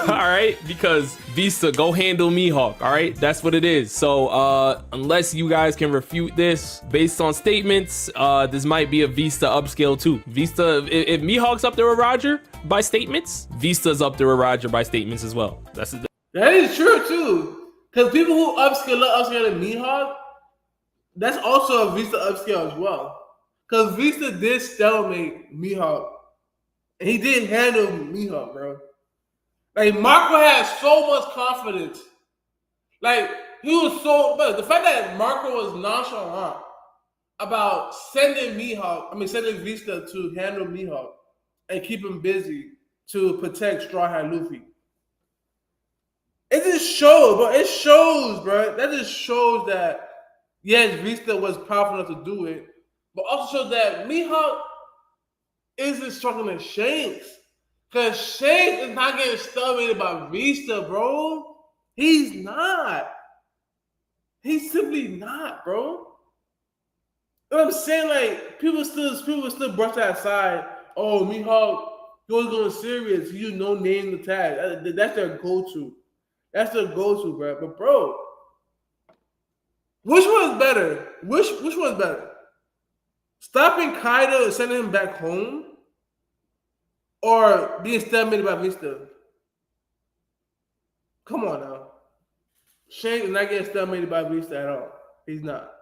All right, because Vista, go handle Mihawk. All right, that's what it is. So unless you guys can refute this based on statements, this might be a Vista upscale too. Vista, if Mihawk's up there with Roger by statements, Vista's up there with Roger by statements as well. That is true too. Because people who upscale to Mihawk, that's also a Vista upscale as well. Because Vista did stalemate Mihawk. And he did handle Mihawk, bro. Like, Marco had so much confidence. Like, he was so... But the fact that Marco was nonchalant about sending Vista to handle Mihawk and keep him busy to protect Straw Hat Luffy. It just shows, bro. It shows, bro. That just shows that, yes, Vista was powerful enough to do it, but also shows that Mihawk isn't struggling Shanks. Because Shanks is not getting stalemated by Vista, bro. He's not. He's simply not, bro. You know what I'm saying? Like, people still brush that aside. Oh, Mihawk, you're going serious. You know, name the tag. That's their go-to. That's their go-to, bro. But bro, which one is better? Which one is better? Stopping Kaido and sending him back home, or being stalemated by Vista? Come on now. Shanks is not getting stalemated by Vista at all. He's not.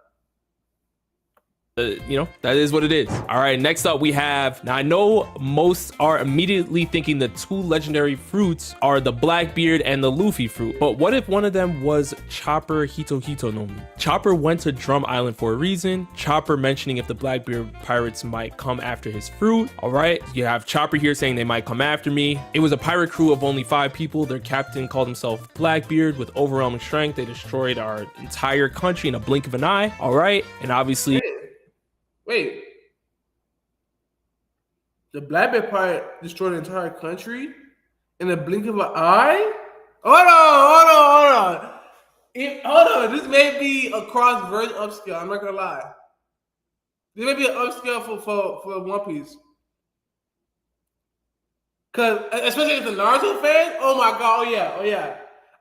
You know, that is what it is. All right, next up we have, now I know most are immediately thinking the two legendary fruits are the Blackbeard and the Luffy fruit, but what if one of them was Chopper Hito no Mi? Chopper went to Drum Island for a reason. Chopper mentioning if the Blackbeard pirates might come after his fruit. All right, you have Chopper here saying they might come after me. It was a pirate crew of only 5 people. Their captain called himself Blackbeard with overwhelming strength. They destroyed our entire country in a blink of an eye. All right, and obviously... Wait, the Blackbeard pirate destroyed the entire country in the blink of an eye. Hold on. This may be a cross version upscale. I'm not gonna lie. This may be an upscale for One Piece. Cause especially if the Naruto fan, oh my god, oh yeah.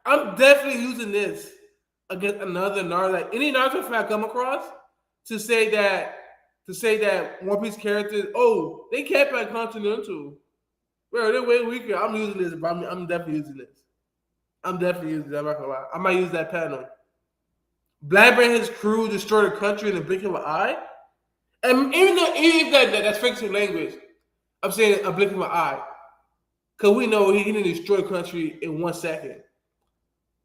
I'm definitely using this against another Naruto. Like any Naruto fan I come across to say that One Piece characters, oh, they can't be continental. Bro, they're way weaker. I'm using this, bro. I'm definitely using this. I'm definitely using this. I'm not gonna lie. I might use that panel. Blackbeard and his crew destroyed the country in the blink of an eye. And even if that's fictional language, I'm saying a blink of an eye. Because we know he didn't destroy the country in 1 second.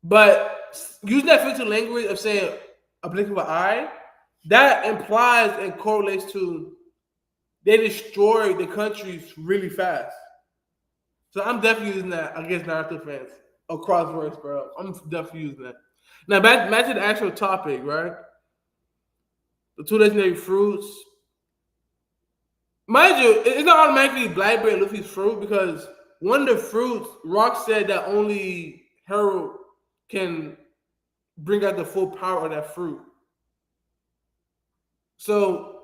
But using that fictional language of saying a blink of an eye, that implies and correlates to they destroyed the countries really fast. So I'm definitely using that against Naruto fans across verse, bro. I'm definitely using that. Now back to the actual topic, right? The 2 legendary fruits. Mind you, it's not automatically Blackbeard and Luffy's fruit because one of the fruits, Rock said that only Harold can bring out the full power of that fruit. So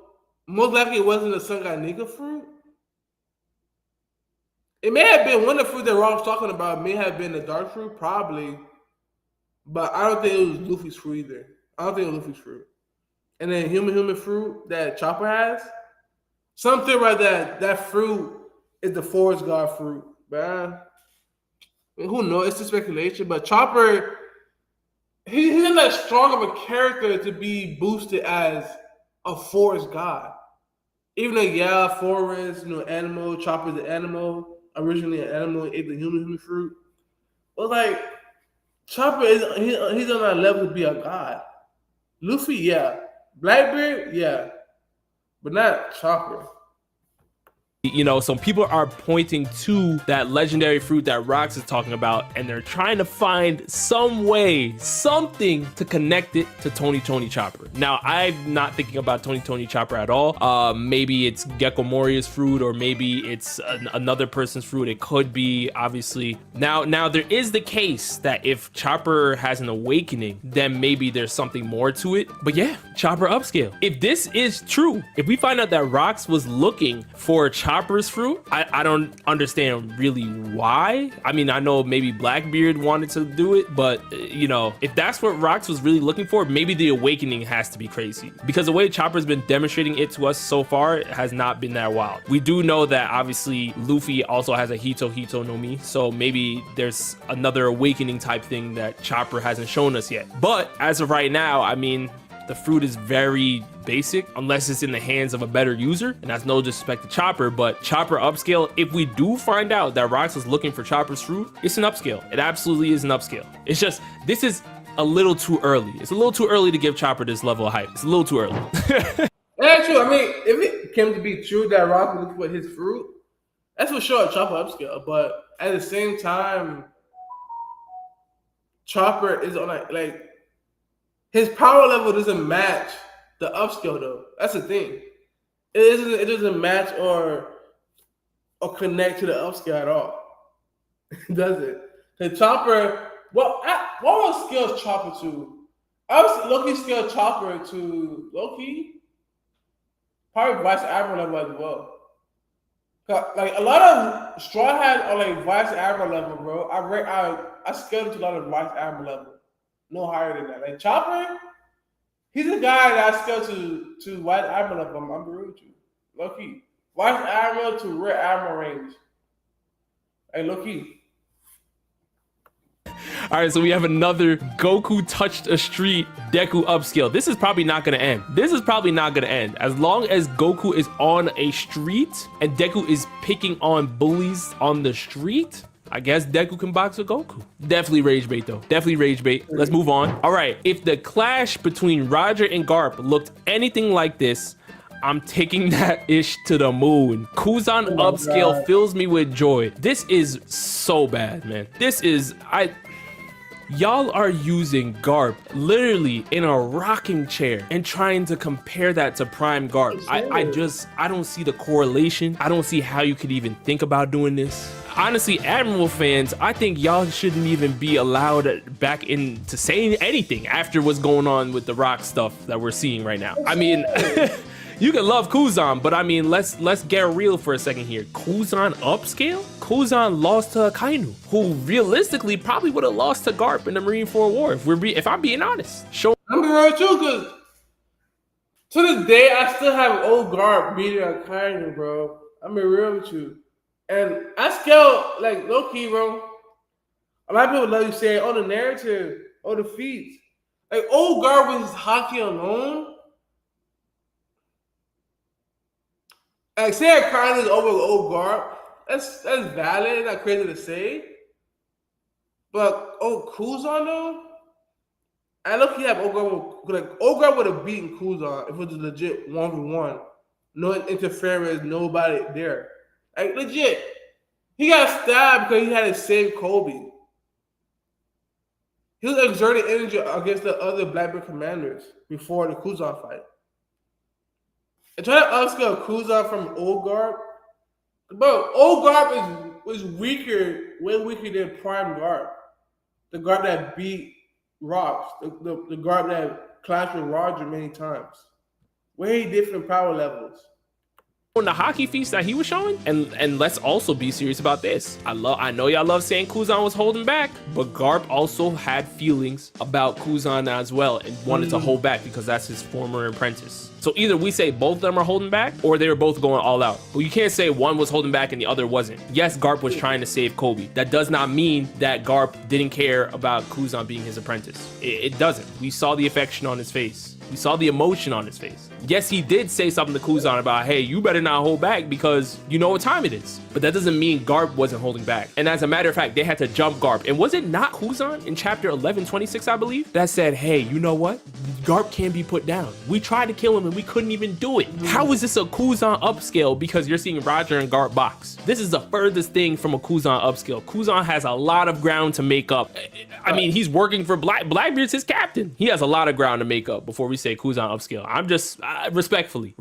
most likely it wasn't the Sun God Nika fruit. It may have been one of the fruit that Rock was talking about. May have been the dark fruit, probably. But I don't think it was Luffy's fruit either. I don't think it was Luffy's fruit. And then human fruit that Chopper has. Something about that fruit is the forest god fruit. Man, who knows? It's a speculation. But Chopper, he's not that strong of a character to be boosted as a forest god. Even though, forest, animal, Chopper's an animal. Originally an animal, ate the human fruit. But like, Chopper he's on that level to be a god. Luffy, yeah. Blackbeard, yeah. But not Chopper. Some people are pointing to that legendary fruit that Rox is talking about, and they're trying to find some way, something to connect it to Tony Chopper. Now, I'm not thinking about Tony Chopper at all. Maybe it's Gecko Moria's fruit, or maybe it's another person's fruit. It could be, obviously. Now there is the case that if Chopper has an awakening, then maybe there's something more to it. But yeah, Chopper upscale. If this is true, if we find out that Rox was looking for Chopper's fruit, I don't understand really why. I mean, I know maybe Blackbeard wanted to do it, but if that's what Rox was really looking for, maybe the awakening has to be crazy, because the way Chopper's been demonstrating it to us so far, it has not been that wild. We do know that obviously Luffy also has a Hito no Mi, so maybe there's another awakening type thing that Chopper hasn't shown us yet. But as of right now, I mean, the fruit is very basic unless it's in the hands of a better user, and that's no disrespect to Chopper, but Chopper upscale, if we do find out that Rox was looking for Chopper's fruit, it's an upscale. It absolutely is an upscale. It's just, this is a little too early. It's a little too early to give Chopper this level of hype. It's a little too early. That's true. I mean, if it came to be true that Rox was looking for his fruit, that's for sure Chopper upscale. But at the same time, Chopper is on like his power level doesn't match the upscale though. That's the thing. It doesn't match or connect to the upscale at all. Does it? The Chopper. What was scale Chopper to? I was Loki scale Chopper to Loki. Probably Vice Admiral level as well. Like a lot of Straw Hats are like Vice Admiral level, bro. I scaled to a lot of Vice Admiral level. No higher than that. Like Chopper, he's a guy that I scaled to Vice Admiral level. I'm real with you. Low-key. Vice Admiral to Rear Admiral range. Hey, low-key. All right, so we have another Goku touched a street Deku upscale. This is probably not gonna end. As long as Goku is on a street and Deku is picking on bullies on the street, I guess Deku can box with Goku. Definitely rage bait though. Definitely rage bait. Let's move on. All right, if the clash between Roger and Garp looked anything like this, I'm taking that ish to the moon. Kuzan upscale fills me with joy. This is so bad, man. Y'all are using Garp literally in a rocking chair and trying to compare that to Prime Garp. I don't see the correlation. I don't see how you could even think about doing this. honestly, Admiral fans, I think y'all shouldn't even be allowed back in to say anything after what's going on with the Rock stuff that we're seeing right now. I mean, you can love Kuzan, but I mean, let's get real for a second here. Kuzan upscale? Kuzan lost to Akainu, who realistically probably would have lost to Garp in the Marineford War if I'm being honest. I'm being real too, because to this day, I still have old Garp beating Akainu, bro. I'm being real with you. And I scale, like, low key, bro. A lot of people love you saying, oh, the narrative, oh, the feats. Like, old Garp with his hockey alone. Like, saying Akainu is over old Garp, that's valid, not crazy to say. But, oh, Kuzan, though? I look, have Ogre would have beaten Kuzan if it was a legit 1v1. No interference, nobody there. Like, legit. He got stabbed because he had to save Kobe. He was exerting energy against the other Blackbeard commanders before the Kuzan fight. And trying to upscale Kuzan from Olgarp, bro, Olgarp was weaker, way weaker than Prime Garp. The Garp that beat Rocks, the guard that clashed with Roger many times. Way different power levels. On the hockey feats that he was showing, and let's also be serious about this. I know y'all love saying Kuzan was holding back, but Garp also had feelings about Kuzan as well and wanted to hold back because that's his former apprentice. So either we say both of them are holding back or they were both going all out. But you can't say one was holding back and the other wasn't. Yes, Garp was trying to save Kobe. That does not mean that Garp didn't care about Kuzan being his apprentice. It doesn't. We saw the affection on his face. We saw the emotion on his face. Yes, he did say something to Kuzan about, hey, you better not hold back because you know what time it is. But that doesn't mean Garp wasn't holding back. And as a matter of fact, they had to jump Garp. And was it not Kuzan in chapter 1126, I believe, that said, hey, you know what? Garp can't be put down. We tried to kill him and we couldn't even do it. How is this a Kuzan upscale because you're seeing Roger and Garp box? This is the furthest thing from a Kuzan upscale. Kuzan has a lot of ground to make up. I mean, he's working for Blackbeard's his captain. He has a lot of ground to make up before we say Kuzan upscale. I'm just respectfully.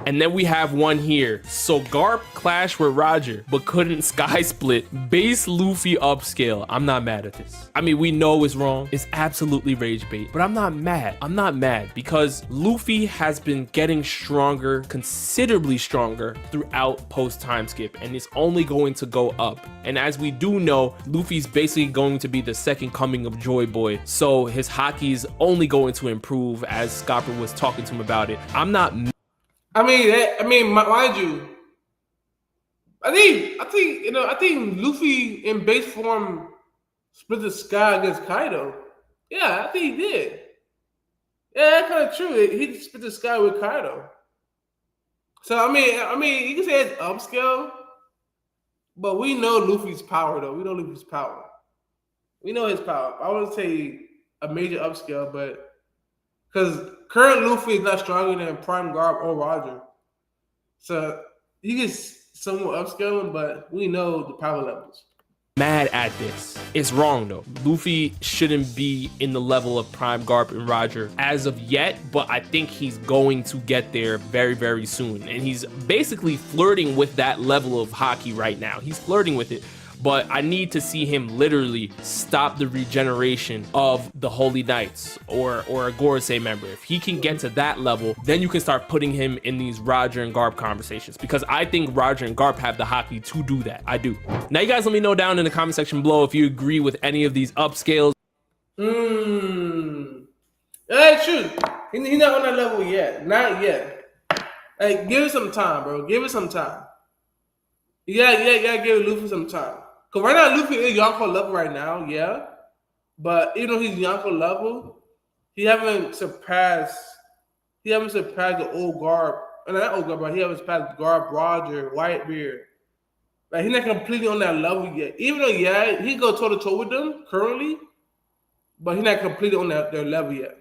And then we have one here. So Garp clashed with Roger, but couldn't sky split. Base Luffy upscale. I'm not mad at this. I mean, we know it's wrong. It's absolutely rage bait, but I'm not mad. I'm not mad because Luffy has been getting stronger, considerably stronger throughout post time skip, and it's only going to go up. And as we do know, Luffy's basically going to be the second coming of Joy Boy. So his hockey is only going to improve as Scopper was talking to him about it. I'm not. I mean, mind you, I think Luffy in base form split the sky against Kaido. Yeah, I think he did. Yeah, that's kind of true. He split the sky with Kaido. So I mean, you can say it's upscale, but we know Luffy's power though. We know Luffy's power. We know his power. I wouldn't say a major upscale, but because current Luffy is not stronger than Prime Garb or Roger. So you can somewhat upscale him, but we know the power levels. Mad at this. It's wrong though. Luffy shouldn't be in the level of Prime Garp and Roger as of yet, but I think he's going to get there very, very soon. And he's basically flirting with that level of hockey right now. He's flirting with it. But I need to see him literally stop the regeneration of the Holy Knights or a Gorosei member. If he can get to that level, then you can start putting him in these Roger and Garp conversations, because I think Roger and Garp have the hockey to do that. I do. Now you guys let me know down in the comment section below if you agree with any of these upscales. That's true. He's not on that level yet. Not yet. Like, give it some time, bro. Give it some time. You gotta give Luffy some time. Because right now, Luffy is Yonko level right now, yeah. But even though he's Yonko level, he haven't surpassed the old Garb. Not old Garb, but he haven't surpassed Garb, Roger, Whitebeard. Like, he's not completely on that level yet. Even though, yeah, he can go toe-to-toe with them currently, but he's not completely on their level yet.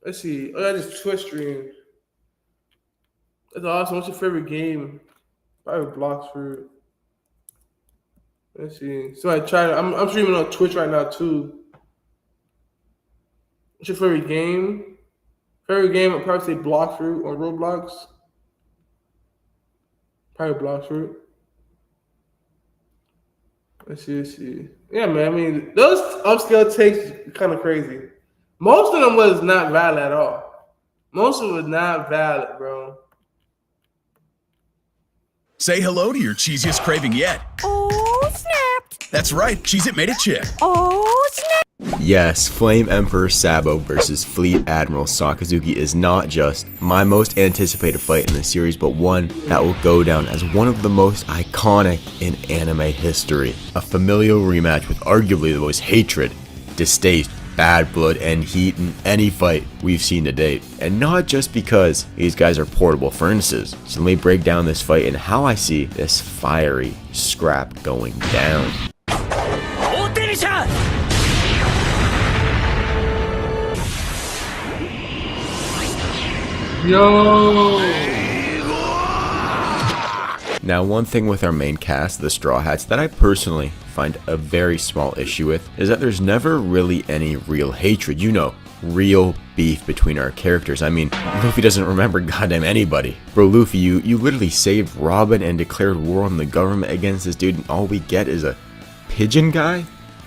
Let's see. Oh, that's just Twitch stream. That's awesome. What's your favorite game? Probably Blocks Fruit. Let's see. So I'm streaming on Twitch right now too. What's your favorite game? Favorite game, I'd probably say Block Fruit on Roblox. Probably Block Fruit. Let's see. Yeah, man. I mean, those upscale takes kind of crazy. Most of them was not valid at all. Most of them was not valid, bro. Say hello to your cheesiest craving yet. Oh, snapped! That's right, Cheez-It made it chip. Oh, snap! Yes, Flame Emperor Sabo versus Fleet Admiral Sakazuki is not just my most anticipated fight in the series, but one that will go down as one of the most iconic in anime history. A familial rematch with arguably the most hatred, distaste, bad blood, and heat in any fight we've seen to date. And not just because these guys are portable furnaces. So let me break down this fight and how I see this fiery scrap going down. Yo! Now, one thing with our main cast, the Straw Hats, that I personally find a very small issue with is that there's never really any real hatred, real beef between our characters. I mean, Luffy doesn't remember goddamn anybody. Bro, Luffy, you literally saved Robin and declared war on the government against this dude, and all we get is a pigeon guy?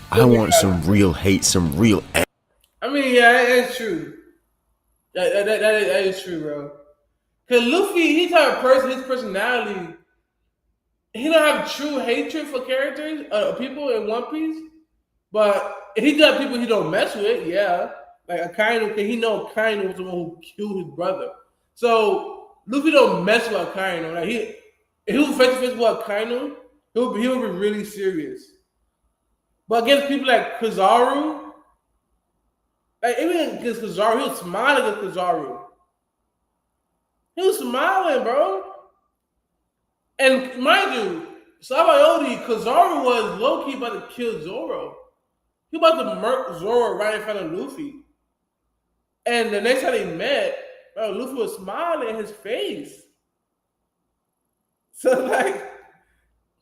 I want some real hate, some real I mean, yeah, that's true. That is true, bro. Cause Luffy, he's the type of person, his personality, he don't have true hatred for characters, people in One Piece. But he does people he don't mess with, yeah. Like Akainu, cause he know Akainu was the one who killed his brother. So Luffy don't mess with Akainu. Like if he was face to face with Akainu, he would be really serious. But against people like Kizaru, like even against Kizaru, he was smiling against Kizaru. He was smiling, bro. And mind you, Sabayori, Kizaru was low-key about to kill Zoro. He about to murk Zoro right in front of Luffy. And the next time they met, bro, Luffy was smiling in his face. So like,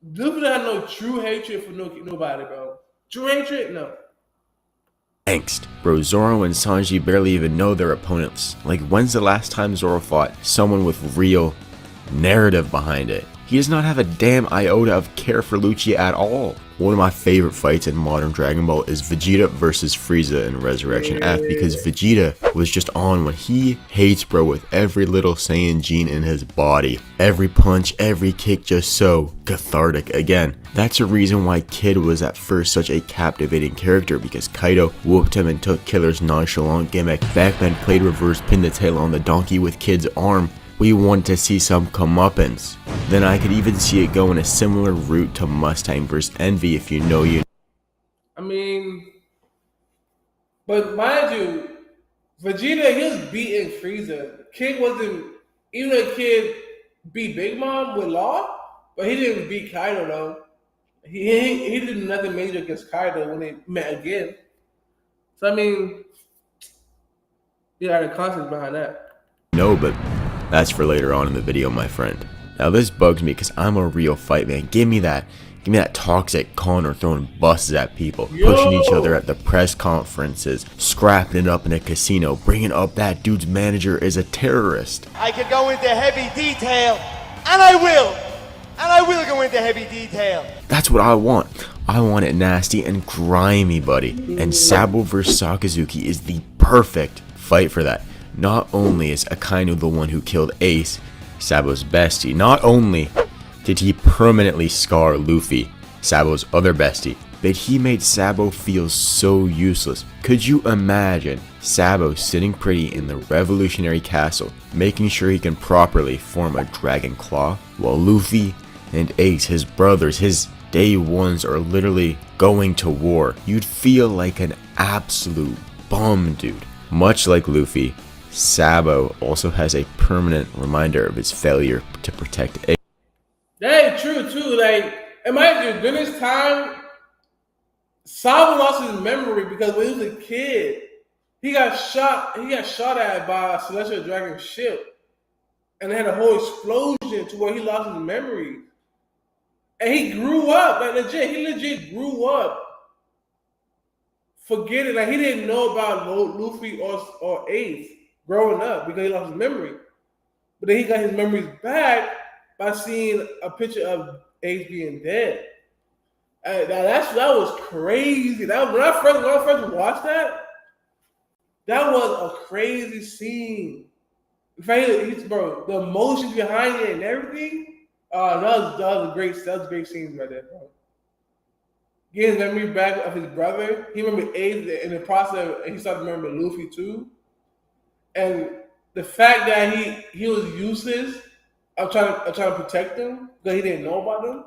Luffy don't have no true hatred for nobody, bro. True hatred, no. angst. Bro, Zoro and Sanji barely even know their opponents. Like, when's the last time Zoro fought someone with real narrative behind it? He does not have a damn iota of care for Lucci at all. One of my favorite fights in modern Dragon Ball is Vegeta versus Frieza in Resurrection F, because Vegeta was just on when he hates bro with every little Saiyan gene in his body. Every punch, every kick just so cathartic. Again, that's a reason why Kid was at first such a captivating character, because Kaido whooped him and took Killer's nonchalant gimmick. Backman played reverse pin the tail on the donkey with Kid's arm. We want to see some comeuppance. Then I could even see it go in a similar route to Mustang vs Envy, if you know you. I mean, but mind you, Vegeta, he was beating Frieza. Kid wasn't, even though Kid beat Big Mom with Law, but he didn't beat Kaido though. He did nothing major against Kaido when they met again. So I mean, he had a concept behind that. No, but that's for later on in the video, my friend. Now this bugs me because I'm a real fight man. Give me that toxic Connor throwing buses at people, pushing each other at the press conferences, scrapping it up in a casino, bringing up that dude's manager is a terrorist. I could go into heavy detail, and I will go into heavy detail. That's what I want. I want it nasty and grimy, buddy. And Sabo vs Sakazuki is the perfect fight for that. Not only is Akainu the one who killed Ace, Sabo's bestie, not only did he permanently scar Luffy, Sabo's other bestie, but he made Sabo feel so useless. Could you imagine Sabo sitting pretty in the revolutionary castle, making sure he can properly form a dragon claw, while Luffy and Ace, his brothers, his day ones, are literally going to war? You'd feel like an absolute bum, dude. Much like Luffy, Sabo also has a permanent reminder of his failure to protect Ace. That is true too. Like, imagine during this time, Sabo lost his memory because when he was a kid, he got shot at by a celestial dragon ship, and they had a whole explosion to where he lost his memory. And he grew up, like he legit grew up forgetting, like he didn't know about Luffy or Ace growing up because he lost his memory. But then he got his memories back by seeing a picture of Ace being dead. That was crazy. When I first watched that, that was a crazy scene. In fact, bro, the emotions behind it and everything. That was a great scene right there, bro. Getting his memory back of his brother. He remembered Ace in the process, and he started remembering Luffy too. And the fact that he was useless, I'm trying to protect him because he didn't know about them.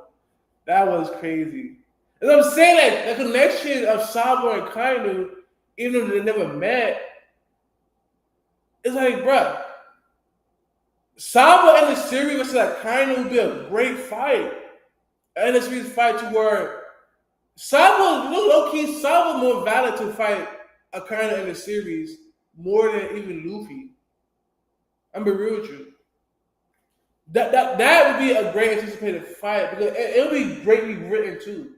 That was crazy. And I'm saying that the connection of Sabo and Kainu, even though they never met, it's like, bruh, Sabo and the series versus like Kainu would be a great fight. And the series fight to where Sabo, low-key, Sabo more valid to fight Akainu in the series more than even Luffy. I'm be real with you. That would be a great anticipated fight because it'll be greatly written too.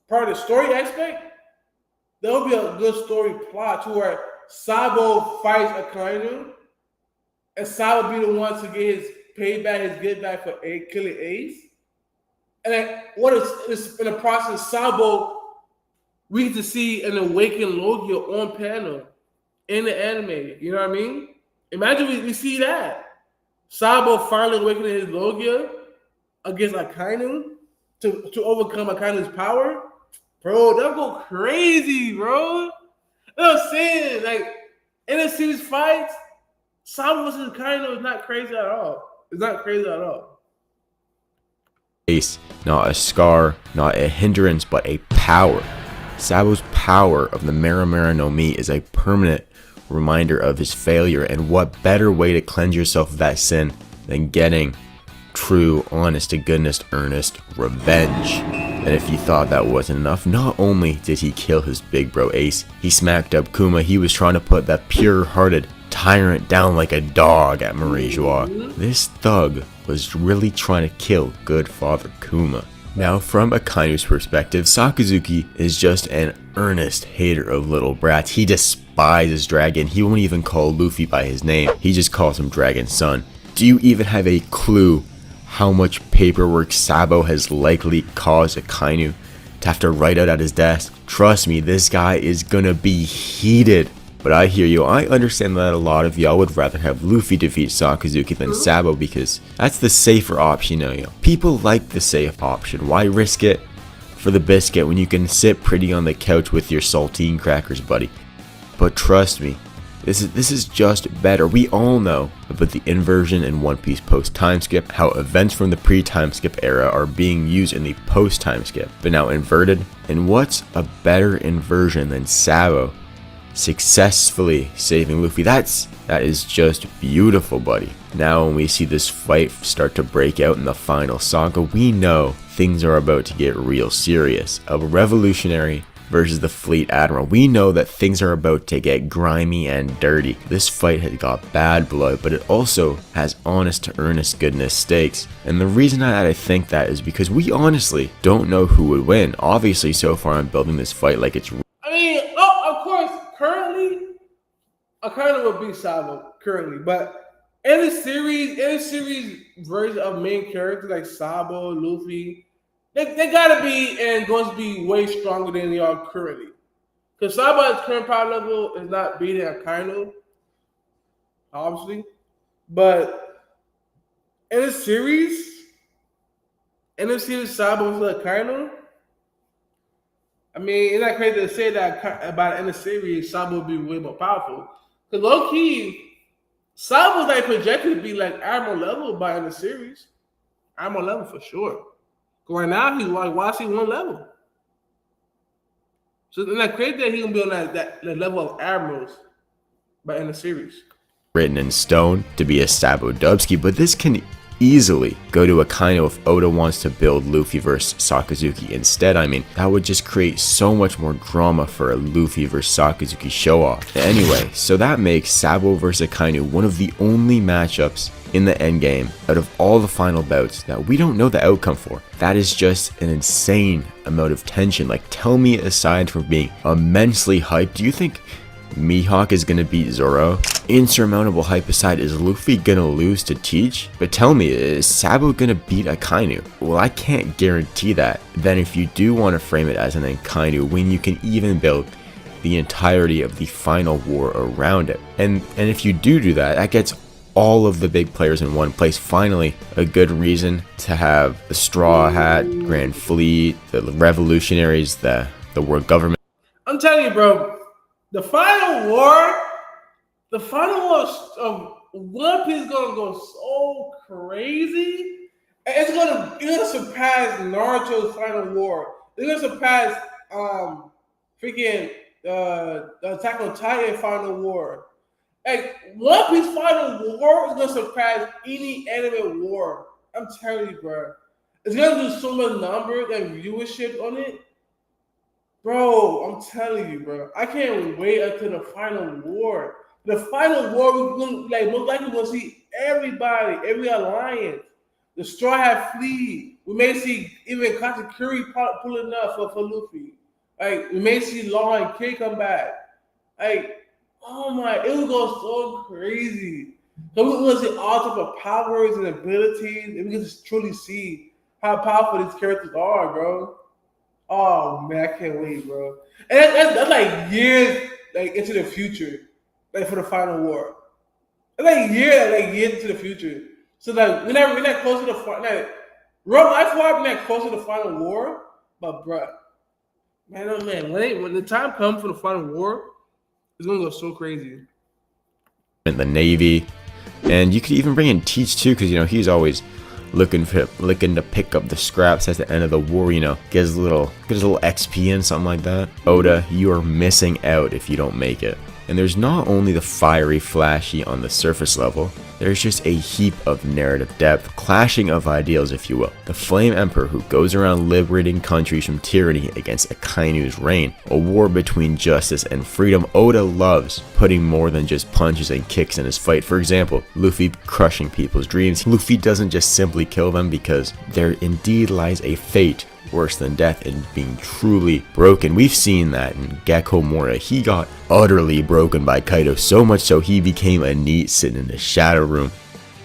Part of the story aspect, there'll be a good story plot to where Sabo fights Akainu, and Sabo be the one to get his payback, his get back for killing Ace. And then what is in the process, Sabo, we get to see an awakened Logia on panel in the anime. You know what I mean? Imagine we see that. Sabo finally awakening his Logia against Akainu to overcome Akainu's power. Bro, that'll go crazy, bro. You know what I'm saying? Like, in a series fights, Sabo versus Akainu is not crazy at all. It's not crazy at all. Ace, not a scar, not a hindrance, but a power. Sabo's power of the Maramara no Mi is a permanent reminder of his failure, and what better way to cleanse yourself of that sin than getting true, honest to goodness, earnest revenge. And if you thought that wasn't enough, not only did he kill his big bro Ace, he smacked up Kuma. He was trying to put that pure-hearted tyrant down like a dog at Marie Joie. This thug was really trying to kill good father Kuma. Now, from Akainu's perspective, Sakazuki is just an earnest hater of little brats. He despises Dragon. He won't even call Luffy by his name. He just calls him Dragon's son. Do you even have a clue how much paperwork Sabo has likely caused Akainu to have to write out at his desk? Trust me, this guy is gonna be heated. But I hear you. I understand that a lot of y'all would rather have Luffy defeat Sakazuki than Sabo because that's the safer option, you know. People like the safe option. Why risk it for the biscuit when you can sit pretty on the couch with your saltine crackers, buddy? But trust me, this is just better. We all know about the inversion in One Piece post-time skip, how events from the pre-time skip era are being used in the post-time skip, but now inverted. And what's a better inversion than Sabo successfully saving Luffy? That is just beautiful, buddy. Now when we see this fight start to break out in the final saga, we know things are about to get real serious. A revolutionary versus the fleet admiral. We know that things are about to get grimy and dirty. This fight has got bad blood, but it also has honest to earnest goodness stakes. And the reason that I think that is because we honestly don't know who would win. Obviously, so far I'm building this fight like it's currently, Akainu would beat Sabo currently, but in the series version of main characters like Sabo, Luffy, they gotta be and going to be way stronger than they are currently. Because Sabo's current power level is not beating Akainu, obviously, but in the series, Sabo versus Akainu. I mean, it's not crazy to say that about in the series, Sabo will be way more powerful. Because low key, Sabo's like projected to be like Admiral level by in the series. Admiral level for sure. Right now, he's like YC1 level. So it's not crazy that he's gonna be on that level of admirals by in the series. Written in stone to be a Sabo Dubsky, but this can easily go to Akainu if Oda wants to build Luffy versus Sakazuki instead. I mean, that would just create so much more drama for a Luffy versus Sakazuki show-off. Anyway, so that makes Sabo versus Akainu one of the only matchups in the endgame out of all the final bouts that we don't know the outcome for. That is just an insane amount of tension. Like, tell me, aside from being immensely hyped, do you think Mihawk is gonna beat Zoro? Insurmountable hype aside, is Luffy gonna lose to Teach? But tell me, is Sabo gonna beat Akainu? Well, I can't guarantee that. Then if you do want to frame it as an Akainu win, you can even build the entirety of the final war around it. And if you do that, that gets all of the big players in one place. Finally, a good reason to have the Straw Hat, Grand Fleet, the Revolutionaries, the world government. I'm telling you, bro, the final war of One Piece is gonna go so crazy. It's gonna surpass Naruto's final war. It's gonna surpass freaking the Attack on Titan final war. Like, One Piece final war is gonna surpass any anime war. I'm telling you, bro. It's gonna do so much numbers and viewership on it. Bro, I'm telling you, bro. I can't wait until the final war. The final war, we're gonna, like, most likely we're gonna see everybody, every alliance. The Straw Hat Fleet. We may see even Katakuri pulling up for Luffy. Like, we may see Law and Kid come back. Like, oh my, it will go so crazy. So we're gonna see all type of powers and abilities, and we can just truly see how powerful these characters are, bro. Oh man, I can't wait, bro. And that's like years, like, into the future, like, for the final war. It's like years into the future. So like we're not close to the final. Like, real life war, we're not close to the final war. But bro, man, oh man, when the time comes for the final war, it's gonna go so crazy. In the Navy, and you could even bring in Teach too, because he's always looking to pick up the scraps at the end of the war. Get his little XP and something like that. Oda, you are missing out if you don't make it. And there's not only the fiery, flashy on the surface level, there's just a heap of narrative depth, clashing of ideals, if you will. The Flame Emperor who goes around liberating countries from tyranny against Akainu's reign, a war between justice and freedom. Oda loves putting more than just punches and kicks in his fight. For example, Luffy crushing people's dreams. Luffy doesn't just simply kill them, because there indeed lies a fate worse than death in being truly broken. We've seen that in Gecko Moria. He got utterly broken by Kaido, so much so he became a NEET sitting in the shadow room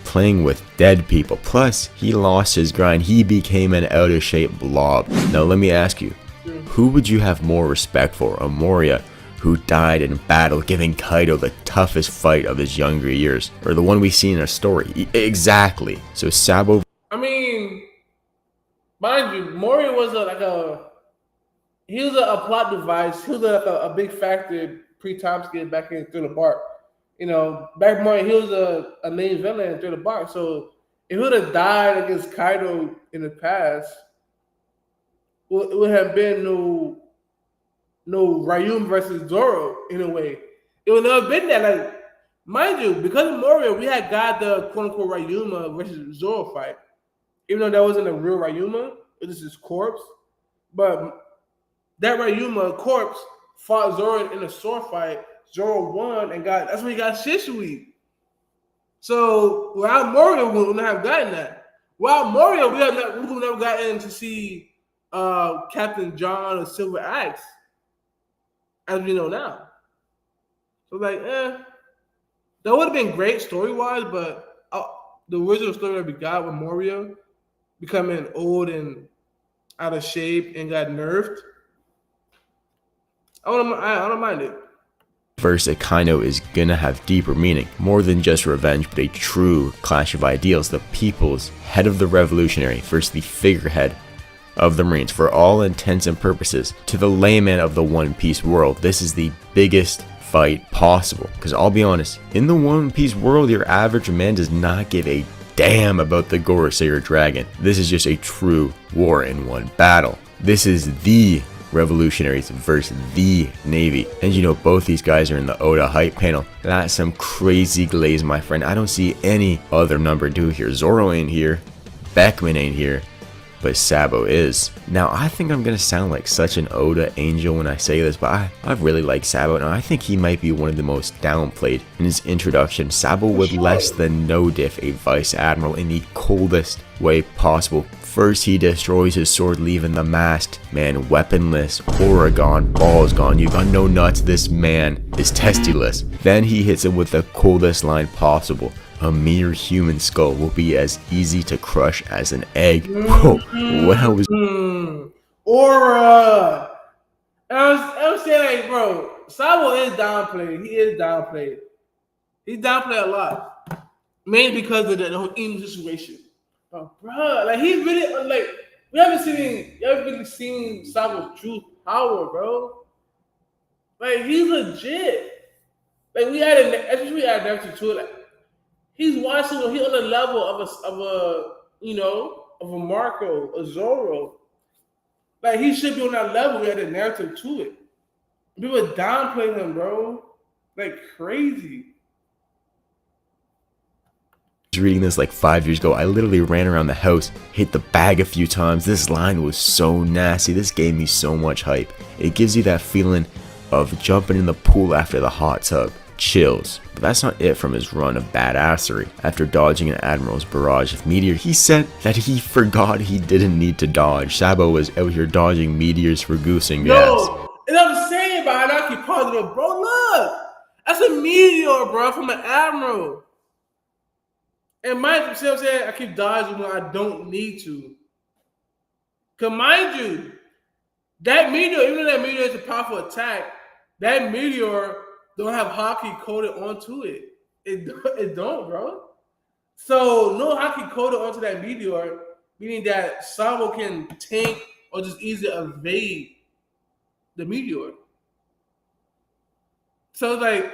playing with dead people. Plus, he lost his grind. He became an out of shape blob. Now let me ask you, who would you have more respect for? A Moria who died in battle giving Kaido the toughest fight of his younger years, or the one we see in our story? Exactly. So Sabo, I mean, mind you, Moria was a plot device. He was a big factor pre-time skip back in Through the Bark. Back Moria, he was a main villain in Through the Bark. So if he would have died against Kaido in the past, it would have been no Ryuma versus Zoro in a way. It would never been that. Like, mind you, because of Moria, we had got the quote-unquote Ryuma versus Zoro fight. Even though that wasn't a real Ryuma, it was his corpse. But that Ryuma corpse fought Zoro in a sword fight. Zoro won and that's when he got Shisui. So without Moria, we would not have gotten that. Without Moria, we would have never gotten to see Captain John or Silver Axe, as we know now. So that would have been great story-wise, but the original story that we got with Moria becoming old and out of shape and got nerfed, I don't mind it. versus Akainu is gonna have deeper meaning, more than just revenge, but a true clash of ideals. The people's head of the revolutionary versus the figurehead of the Marines. For all intents and purposes, to the layman of the One Piece world, this is the biggest fight possible. Because I'll be honest, in the One Piece world, your average man does not give a damn about the Gorosair dragon. This is just a true war in one battle. This is the revolutionaries versus the Navy. And both these guys are in the Oda hype panel. That's some crazy glaze, my friend. I don't see any other number 2 here. Zoro ain't here. Beckman ain't here. But Sabo is. Now, I think I'm gonna sound like such an Oda angel when I say this, but I really like Sabo. Now, I think he might be one of the most downplayed in his introduction. Sabo would less than no diff a vice admiral in the coldest way possible. First, he destroys his sword, leaving the masked man weaponless, aura gone, balls gone, you got no nuts, this man is testyless. Then he hits him with the coldest line possible. A mere human skull will be as easy to crush as an egg. Whoa, what I was... Aura! I was saying, like, bro, Sabo is downplayed. He is downplayed. He's downplayed a lot. Mainly because of the whole Emu situation. But, bro, like, he's really, like, you haven't really seen Sabo's true power, bro. Like, he's legit. Like, especially we had Naruto too, like, he's watching, he's on the level of a Marco, a Zoro. Like, he should be on that level. We had a narrative to it. People downplay him, bro. Like, crazy. Reading this like 5 years ago, I literally ran around the house, hit the bag a few times. This line was so nasty. This gave me so much hype. It gives you that feeling of jumping in the pool after the hot tub. Chills. But that's not it from his run of badassery. After dodging an Admiral's barrage of meteor, he said that he forgot he didn't need to dodge. Sabo was out here dodging meteors for goosing gas. Yo, and I'm saying, but I keep positive, bro. Look, that's a meteor, bro, from an Admiral. And mind you, see what I'm saying? I keep dodging when I don't need to. Cause mind you, that meteor, even though that meteor is a powerful attack, that meteor don't have hockey coded onto it. It don't, bro. So no hockey coded onto that meteor, meaning that Sabo can tank or just easily evade the meteor. So like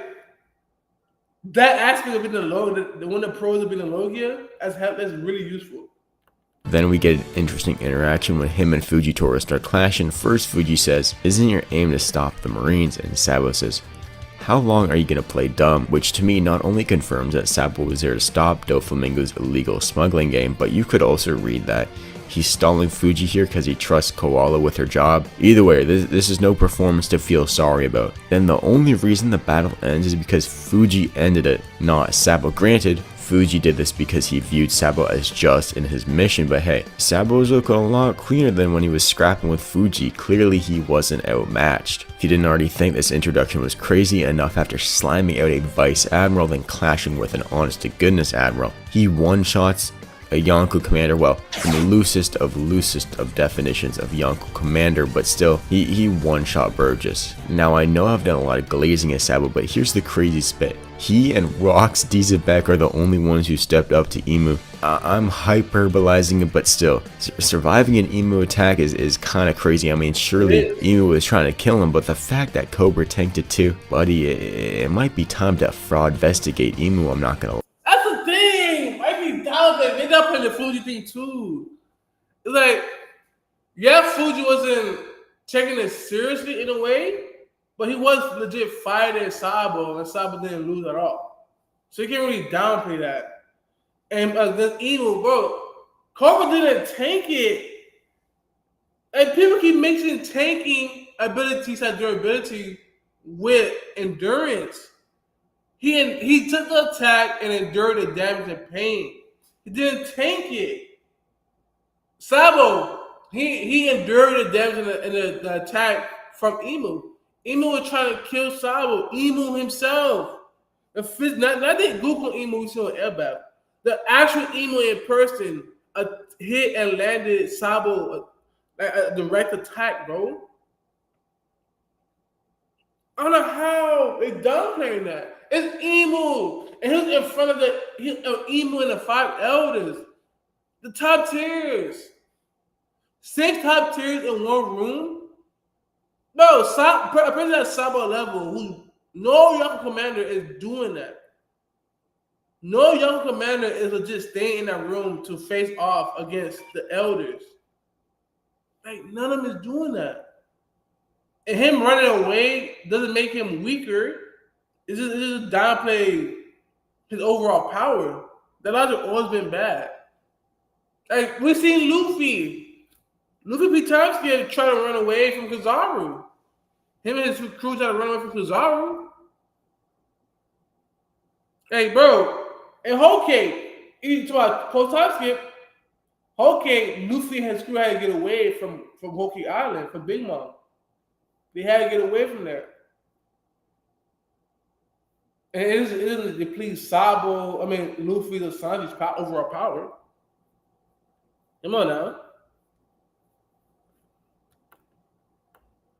that aspect of being alone, the one of the pros of being alone here, that's really useful. Then we get an interesting interaction when him and Fujitora start clashing. First, Fuji says, "Isn't your aim to stop the Marines?" And Sabo says, "How long are you going to play dumb?" Which to me not only confirms that Sabo was there to stop Doflamingo's illegal smuggling game, but you could also read that he's stalling Fuji here because he trusts Koala with her job. Either way, this is no performance to feel sorry about. Then the only reason the battle ends is because Fuji ended it, not Sabo. Granted, Fuji did this because he viewed Sabo as just in his mission, but hey, Sabo's looking a lot cleaner than when he was scrapping with Fuji. Clearly he wasn't outmatched. If you didn't already think this introduction was crazy enough after slamming out a Vice Admiral then clashing with an honest-to-goodness Admiral, he one-shots a Yonko commander, well, in the loosest of definitions of Yonko commander, but still, he one-shot Burgess. Now, I know I've done a lot of glazing at Sabo, but here's the crazy spit. He and Rox Dizabek are the only ones who stepped up to Emu. I'm hyperbolizing it, but still, surviving an Emu attack is kind of crazy. I mean, surely Emu was trying to kill him, but the fact that Cobra tanked it too, buddy, it might be time to fraud-vestigate Emu, I'm not gonna lie. They got playing the Fuji thing too. It's like, yeah, Fuji wasn't taking it seriously in a way, but he was legit fighting Sabo, and Sabo didn't lose at all. So you can't really downplay that. And against Evil, bro, Cobra didn't tank it. And people keep mixing tanking abilities and durability with endurance. He took the attack and endured the damage and pain. He didn't tank it. Sabo, he endured the damage and the attack from Emu. Emu was trying to kill Sabo. Emu himself. Not the Google Emu we saw in Airbag. The actual Emu in person hit and landed Sabo a direct attack, bro. I don't know how they downplaying that. It's Emu, and he was in front of Emu and the 5 elders, the top tiers, 6 top tiers in one room. No, a person at Sabo level who no young commander is doing that. No young commander is legit staying in that room to face off against the elders. Like none of them is doing that. And him running away doesn't make him weaker. It's just downplay his overall power. That logic always been bad. Like we've seen Luffy be time scared try to run away from Kizaru. Him and his crew try to run away from Kizaru. Hey, bro, in Whole Cake, you talk about post time skip. Whole Cake, Luffy and his crew had to get away from Whole Cake Island, from Big Mom. They had to get away from there. And it isn't deplete Sabo, Luffy, the Sanji's overall power. Come on now.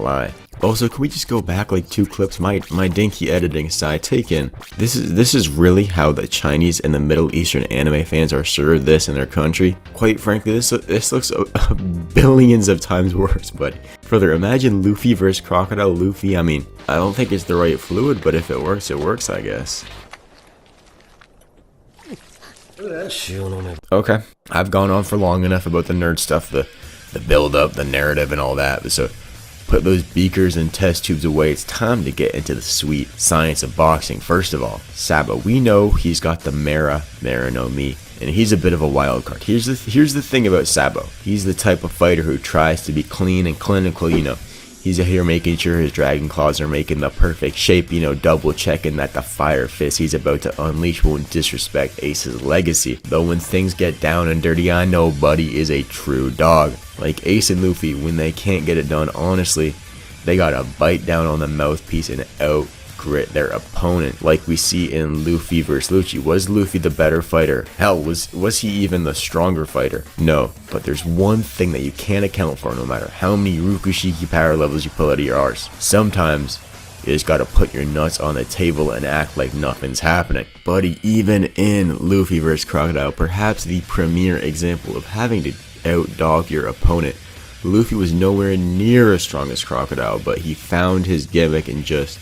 Lie. Also, can we just go back like 2 clips? My dinky editing side take in. This is really how the Chinese and the Middle Eastern anime fans are served this in their country. Quite frankly, this looks billions of times worse. But further, imagine Luffy versus Crocodile Luffy. I mean, I don't think it's the right fluid, but if it works, I guess. Okay, I've gone on for long enough about the nerd stuff, the build up, the narrative, and all that. So put those beakers and test tubes away. It's time to get into the sweet science of boxing. First of all, Sabo, we know he's got the Mara no Mi, and he's a bit of a wild card. Here's the thing about Sabo. He's the type of fighter who tries to be clean and clinical, you know. He's here making sure his dragon claws are making the perfect shape, you know, double checking that the fire fist he's about to unleash won't disrespect Ace's legacy. Though when things get down and dirty, I know Buddy is a true dog. Like Ace and Luffy, when they can't get it done honestly, they gotta bite down on the mouthpiece and out-grit their opponent. Like we see in Luffy vs. Lucci. Was Luffy the better fighter? Hell, was he even the stronger fighter? No, but there's one thing that you can't account for no matter how many Rukushiki power levels you pull out of your arse. Sometimes you just gotta put your nuts on the table and act like nothing's happening. Buddy, even in Luffy vs. Crocodile, perhaps the premier example of having to outdog your opponent, Luffy was nowhere near as strong as Crocodile, but he found his gimmick and just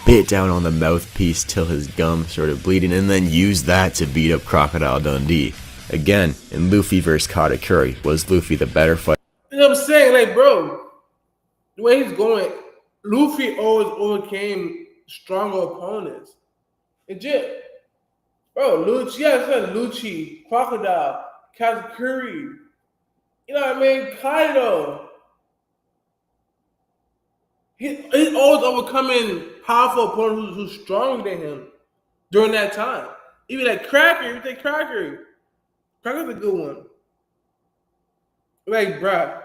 bit down on the mouthpiece till his gum started bleeding, and then used that to beat up Crocodile Dundee. Again, in Luffy vs. Katakuri, was Luffy the better fighter? You know what I'm saying? Like, bro, the way he's going, Luffy always overcame stronger opponents. Legit. Bro, Lucci, Crocodile, Katakuri. You know what I mean? Kaido. He's always overcoming powerful opponents who's stronger than him during that time. Even like Cracker, you take Cracker. Cracker's a good one. Like, bruh.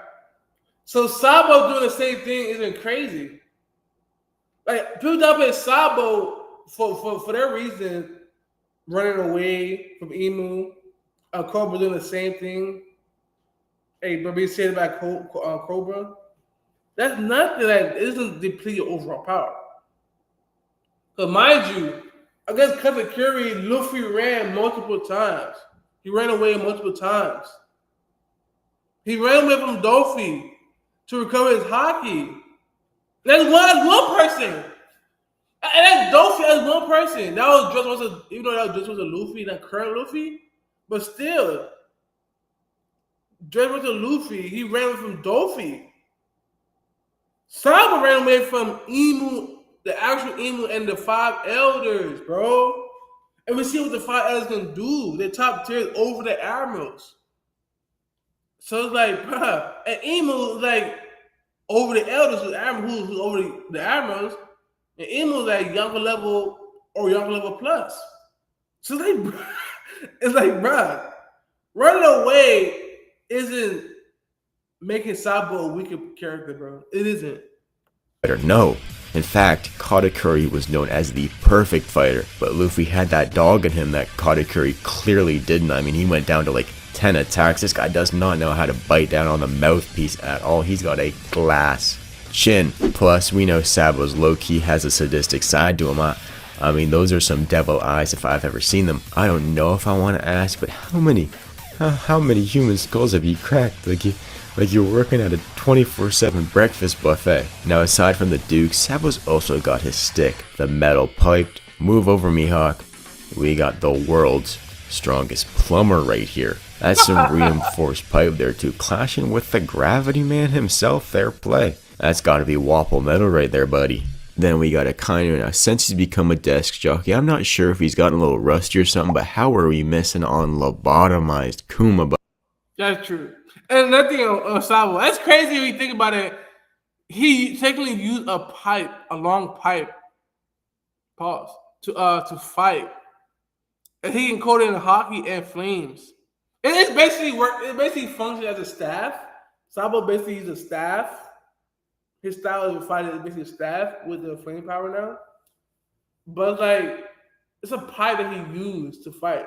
So Sabo doing the same thing isn't crazy. Like, build up at Sabo for their reason, running away from Emu. Cobra doing the same thing. Hey, but being said about Cobra, that's nothing that isn't deplete your overall power. But mind you, against Katakuri, Luffy ran multiple times. He ran away multiple times. He ran away from Dolphy to recover his hockey. That's one person. And that's Dolphy as one person. That was just even though that just was a Luffy, not current Luffy, but still. Dredd was a Luffy. He ran away from Dolphy. Sabo ran away from Emu, the actual Emu, and the 5 elders, bro. And we see what the 5 elders can do. They're top tiers over the admirals. So it's like, bruh, and Emu is like over the elders, who's over the admirals, and Emu is like younger level or younger level plus. So it's like, bruh, running away isn't making Sabo a weaker character, bro. It isn't. No. In fact, Katakuri was known as the perfect fighter, but Luffy had that dog in him that Katakuri clearly didn't. I mean, he went down to like 10 attacks. This guy does not know how to bite down on the mouthpiece at all. He's got a glass chin. Plus, we know Sabo's low-key has a sadistic side to him. I mean, those are some devil eyes if I've ever seen them. I don't know if I want to ask, but how many human skulls have you cracked? Like you're working at a 24/7 breakfast buffet. Now, aside from the Duke, Sabo's also got his stick, the metal piped. Move over, Mihawk. We got the world's strongest plumber right here. That's some reinforced pipe there too, clashing with the gravity man himself. Fair play. That's gotta be Wapple metal right there, buddy. Then we got a Akainu. Now, since he's become a desk jockey, I'm not sure if he's gotten a little rusty or something, but how are we missing on lobotomized Kuma? That's true. And another thing on Sabo, that's crazy when you think about it. He technically used a long pipe, to fight. And he encoded in hockey and flames. It's basically work. It basically functions as a staff. Sabo basically is a staff. His style of fighting is basically a staff with the flame power now. But like, it's a pipe that he used to fight.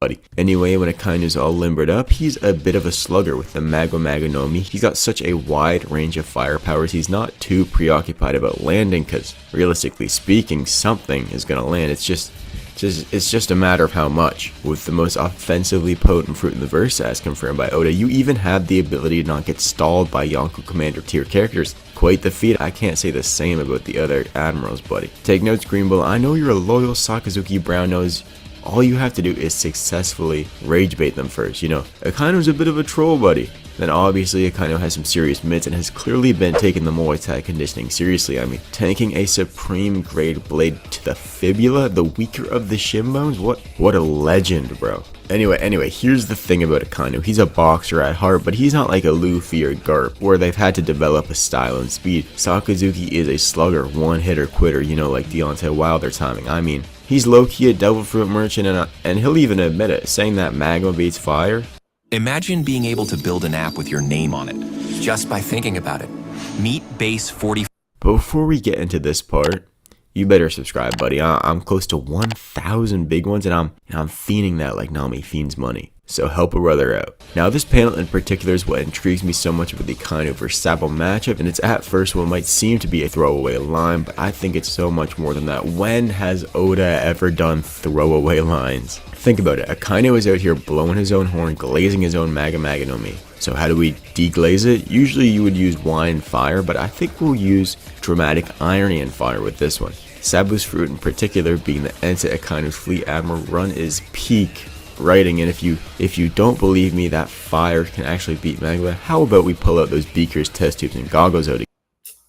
Buddy. Anyway, when Akainu's all limbered up, he's a bit of a slugger with the Magma Maganomi. He's got such a wide range of fire powers, he's not too preoccupied about landing, because realistically speaking, something is going to land. It's just a matter of how much. With the most offensively potent fruit in the verse, as confirmed by Oda, you even have the ability to not get stalled by Yonko Commander tier characters. Quite the feat. I can't say the same about the other admirals, buddy. Take notes, Greenbull. I know you're a loyal Sakazuki brown nose. All you have to do is successfully rage bait them first. You know, Akaino's a bit of a troll, buddy. Then obviously Akainu has some serious mitts and has clearly been taking the Muay Thai conditioning seriously. I mean, tanking a supreme grade blade to the fibula, the weaker of the shin bones. What a legend, bro. Anyway, here's the thing about Akainu. He's a boxer at heart, but he's not like a Luffy or Garp, where they've had to develop a style and speed. Sakazuki is a slugger, one-hitter quitter, you know, like Deontay Wilder timing. I mean, he's low-key a devil fruit merchant, and he'll even admit it, saying that magma beats fire. Imagine being able to build an app with your name on it, just by thinking about it. Meet Base 40. Before we get into this part, you better subscribe, buddy. I'm close to 1,000 big ones, and I'm fiending that like Nami fiends money. So help a brother out. Now this panel in particular is what intrigues me so much with the Akainu vs Sabo matchup, and it's at first what might seem to be a throwaway line, but I think it's so much more than that. When has Oda ever done throwaway lines? Think about it. Akainu is out here blowing his own horn, glazing his own Maganomi. So how do we deglaze it? Usually you would use wine and fire, but I think we'll use dramatic irony and fire with this one. Sabu's fruit in particular, being the end to Akainu's Fleet Admiral run, is peak writing, and if you don't believe me that fire can actually beat magma, how about we pull out those beakers, test tubes, and goggles out again?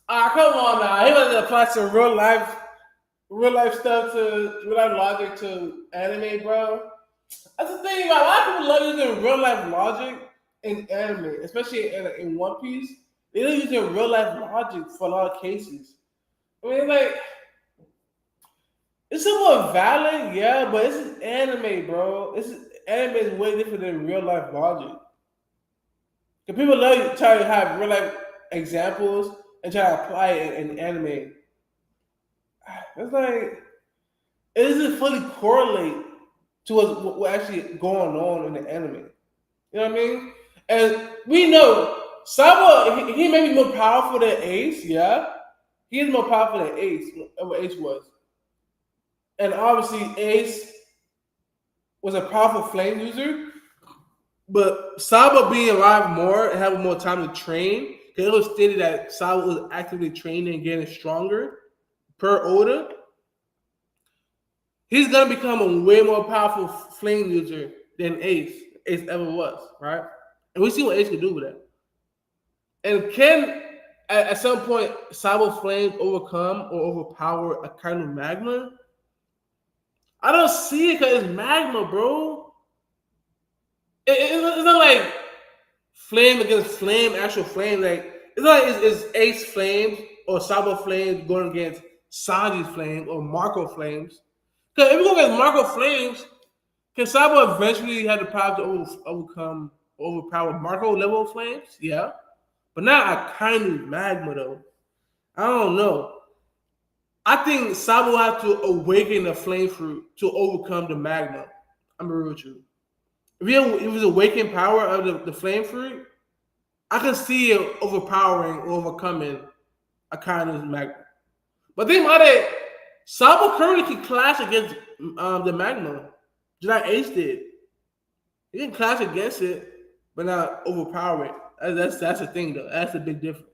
Come on now. He wants to apply some real life stuff to real life logic to anime, bro. That's the thing. A lot of people love using real life logic in anime, especially in One Piece. They don't use real life logic for a lot of cases. I mean, like, it's somewhat valid, yeah, but this is anime, bro. Anime is way different than real life logic. Because people love try to have real life examples and try to apply it in anime. It's like, it doesn't fully correlate to what's actually going on in the anime. You know what I mean? And we know Sabo, he may be more powerful than Ace, yeah. He is more powerful than Ace, what Ace was. And obviously Ace was a powerful flame user, but Sabo being alive more and having more time to train, because it was stated that Sabo was actively training and getting stronger per Oda. He's gonna become a way more powerful flame user than Ace ever was, right? And we see what Ace can do with that. And can at some point Sabo flames overcome or overpower a kind of magma? I don't see it because it's magma, bro. It's not like flame against flame, actual flame. Like, it's not like it's Ace flames or Sabo flames going against Sanji's flames or Marco flames. Because if we go against Marco flames, can Sabo eventually have the power to overpower Marco level flames? Yeah. But not a kind of magma, though. I don't know. I think Sabo will have to awaken the flame fruit to overcome the magma. I'm real with you. If it was awakened power of the flame fruit, I can see it overpowering or overcoming a kind of magma. But think about it, Sabo currently can clash against the magma, just like Ace did. He can clash against it, but not overpower it. That's the thing, though. That's the big difference.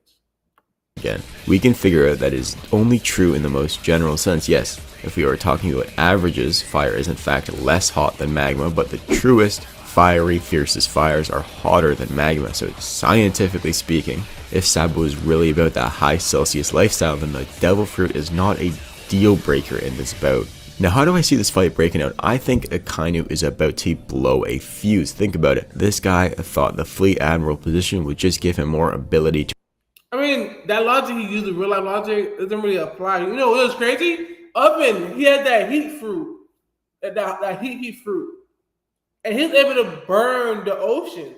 Again, we can figure out that is only true in the most general sense. Yes, if we are talking about averages, fire is in fact less hot than magma, but the truest, fiery, fiercest fires are hotter than magma. So scientifically speaking, if Sabo is really about that high Celsius lifestyle, then the devil fruit is not a deal breaker in this bout. Now, how do I see this fight breaking out? I think Akainu is about to blow a fuse. Think about it. This guy thought the Fleet Admiral position would just give him more ability to... I mean, that logic he used, the real life logic, doesn't really apply. You know, it was crazy. Oven, he had that heat fruit, that heat fruit. and he's able to burn the ocean.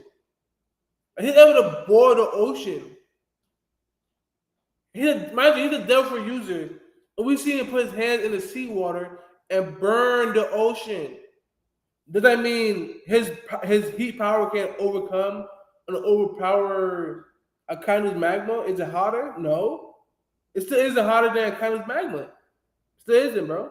He's able to boil the ocean. Mind you, he's a devil user. And we see him put his hands in the seawater and burn the ocean. Does that mean his heat power can overcome and overpower Akainu's magma? Is it hotter? No. It still isn't hotter than Akainu's magma. It still isn't, bro.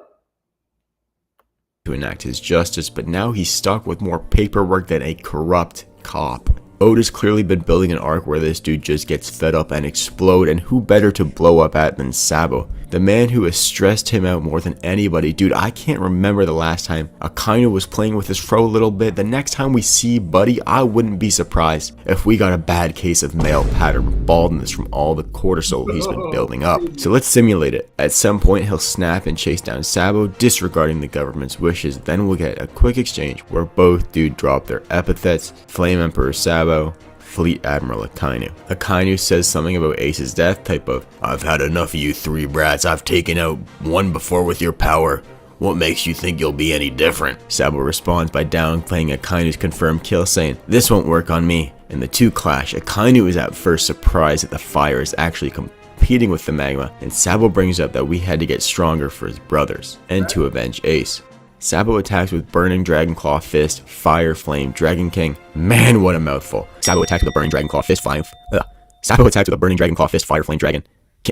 To enact his justice, but now he's stuck with more paperwork than a corrupt cop. Ode has clearly been building an arc where this dude just gets fed up and explode, and who better to blow up at than Sabo, the man who has stressed him out more than anybody. Dude, I can't remember the last time Akainu was playing with his fro a little bit. The next time we see Buddy, I wouldn't be surprised if we got a bad case of male pattern baldness from all the cortisol he's been building up. So let's simulate it. At some point he'll snap and chase down Sabo, disregarding the government's wishes. Then we'll get a quick exchange where both dude drop their epithets: Flame Emperor Sabo, Fleet Admiral Akainu. Akainu says something about Ace's death, type of, "I've had enough of you three brats. I've taken out one before with your power. What makes you think you'll be any different?" Sabo responds by downplaying Akainu's confirmed kill, saying, "This won't work on me." And the two clash. Akainu is at first surprised that the fire is actually competing with the magma, and Sabo brings up that we had to get stronger for his brothers and to avenge Ace. Sabo attacks with Burning Dragon Claw Fist, Fire Flame, Dragon King. Man, what a mouthful. Sabo attacks with a Burning Dragon Claw Fist, Sabo attacks with a Burning Dragon Claw Fist, Fire Flame, Dragon.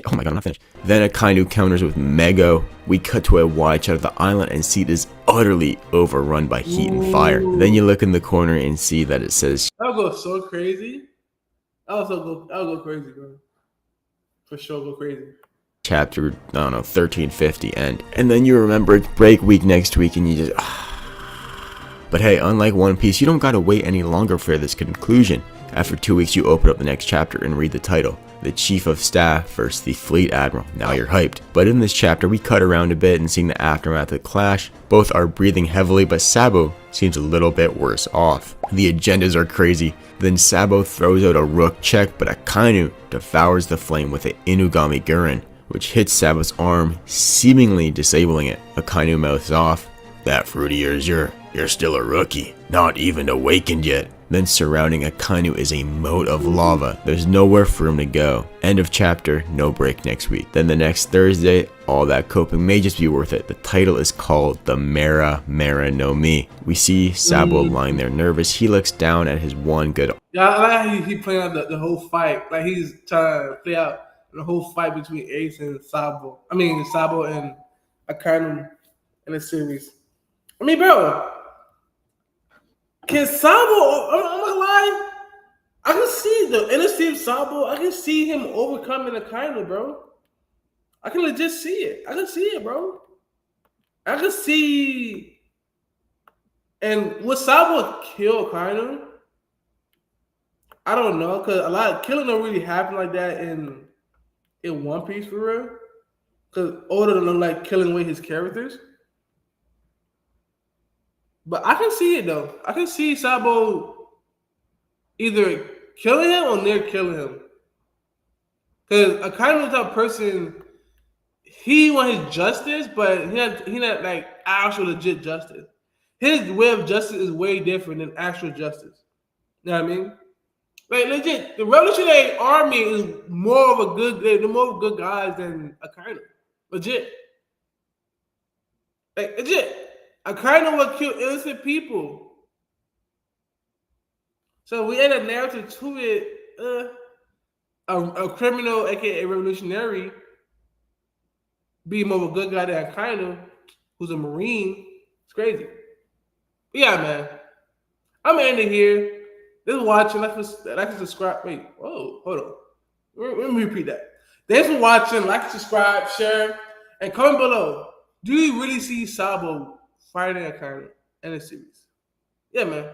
Oh my god, I'm not finished. Then Akainu counters with Mego. We cut to a wide shot of the island and see it is utterly overrun by heat and fire. Then you look in the corner and see that it says, I'll go so crazy. I'll go crazy, bro. For sure, go crazy. chapter, I don't know, 1350 end. And then you remember it's break week next week and you just... But hey, unlike One Piece, you don't gotta wait any longer for this conclusion. After 2 weeks, you open up the next chapter and read the title. The Chief of Staff versus the Fleet Admiral. Now you're hyped. But in this chapter, we cut around a bit and seeing the aftermath of the clash. Both are breathing heavily, but Sabo seems a little bit worse off. The agendas are crazy. Then Sabo throws out a rook check, but Akainu devours the flame with an Inugami Gurren, which hits Sabo's arm, seemingly disabling it. Akainu mouths off, "That fruit of yours, you're still a rookie, not even awakened yet." Then surrounding Akainu is a moat of lava. There's nowhere for him to go. End of chapter, no break next week. Then the next Thursday, all that coping may just be worth it. The title is called The Mera no Mi. We see Sabo lying there nervous. He looks down at his one good... Yeah, I like how he playing out the whole fight. Like he's trying to play out the whole fight between Ace and Sabo. I mean, Sabo and Akainu in the series. I mean, bro... Can Sabo, I'm not gonna lie, I can see the innocent Sabo, I can see him overcoming Akainu, bro. I can legit see it. I can see it, bro. I can see, and would Sabo kill Akainu? I don't know, because a lot of killing don't really happen like that in One Piece for real. Because Oda don't like killing away his characters. But I can see it though. I can see Sabo either killing him or near killing him. Because Akainu is the type of person, he want his justice, but he not like actual legit justice. His way of justice is way different than actual justice. You know what I mean? Like legit, the Revolutionary Army is more of a good, they're more of a good guys than Akainu. Legit. Like legit. Akainu will kill innocent people. So we add a narrative to it. A criminal, aka a revolutionary, being more of a good guy than Akainu, who's a Marine. It's crazy. But yeah, man. I'm ending here. Just watching. Like and subscribe. Wait. Whoa. Hold on. Let me repeat that. Thanks for watching. Like, subscribe, share, and comment below. Do you really see Sabo fighting Akainu in the series? Yeah, man.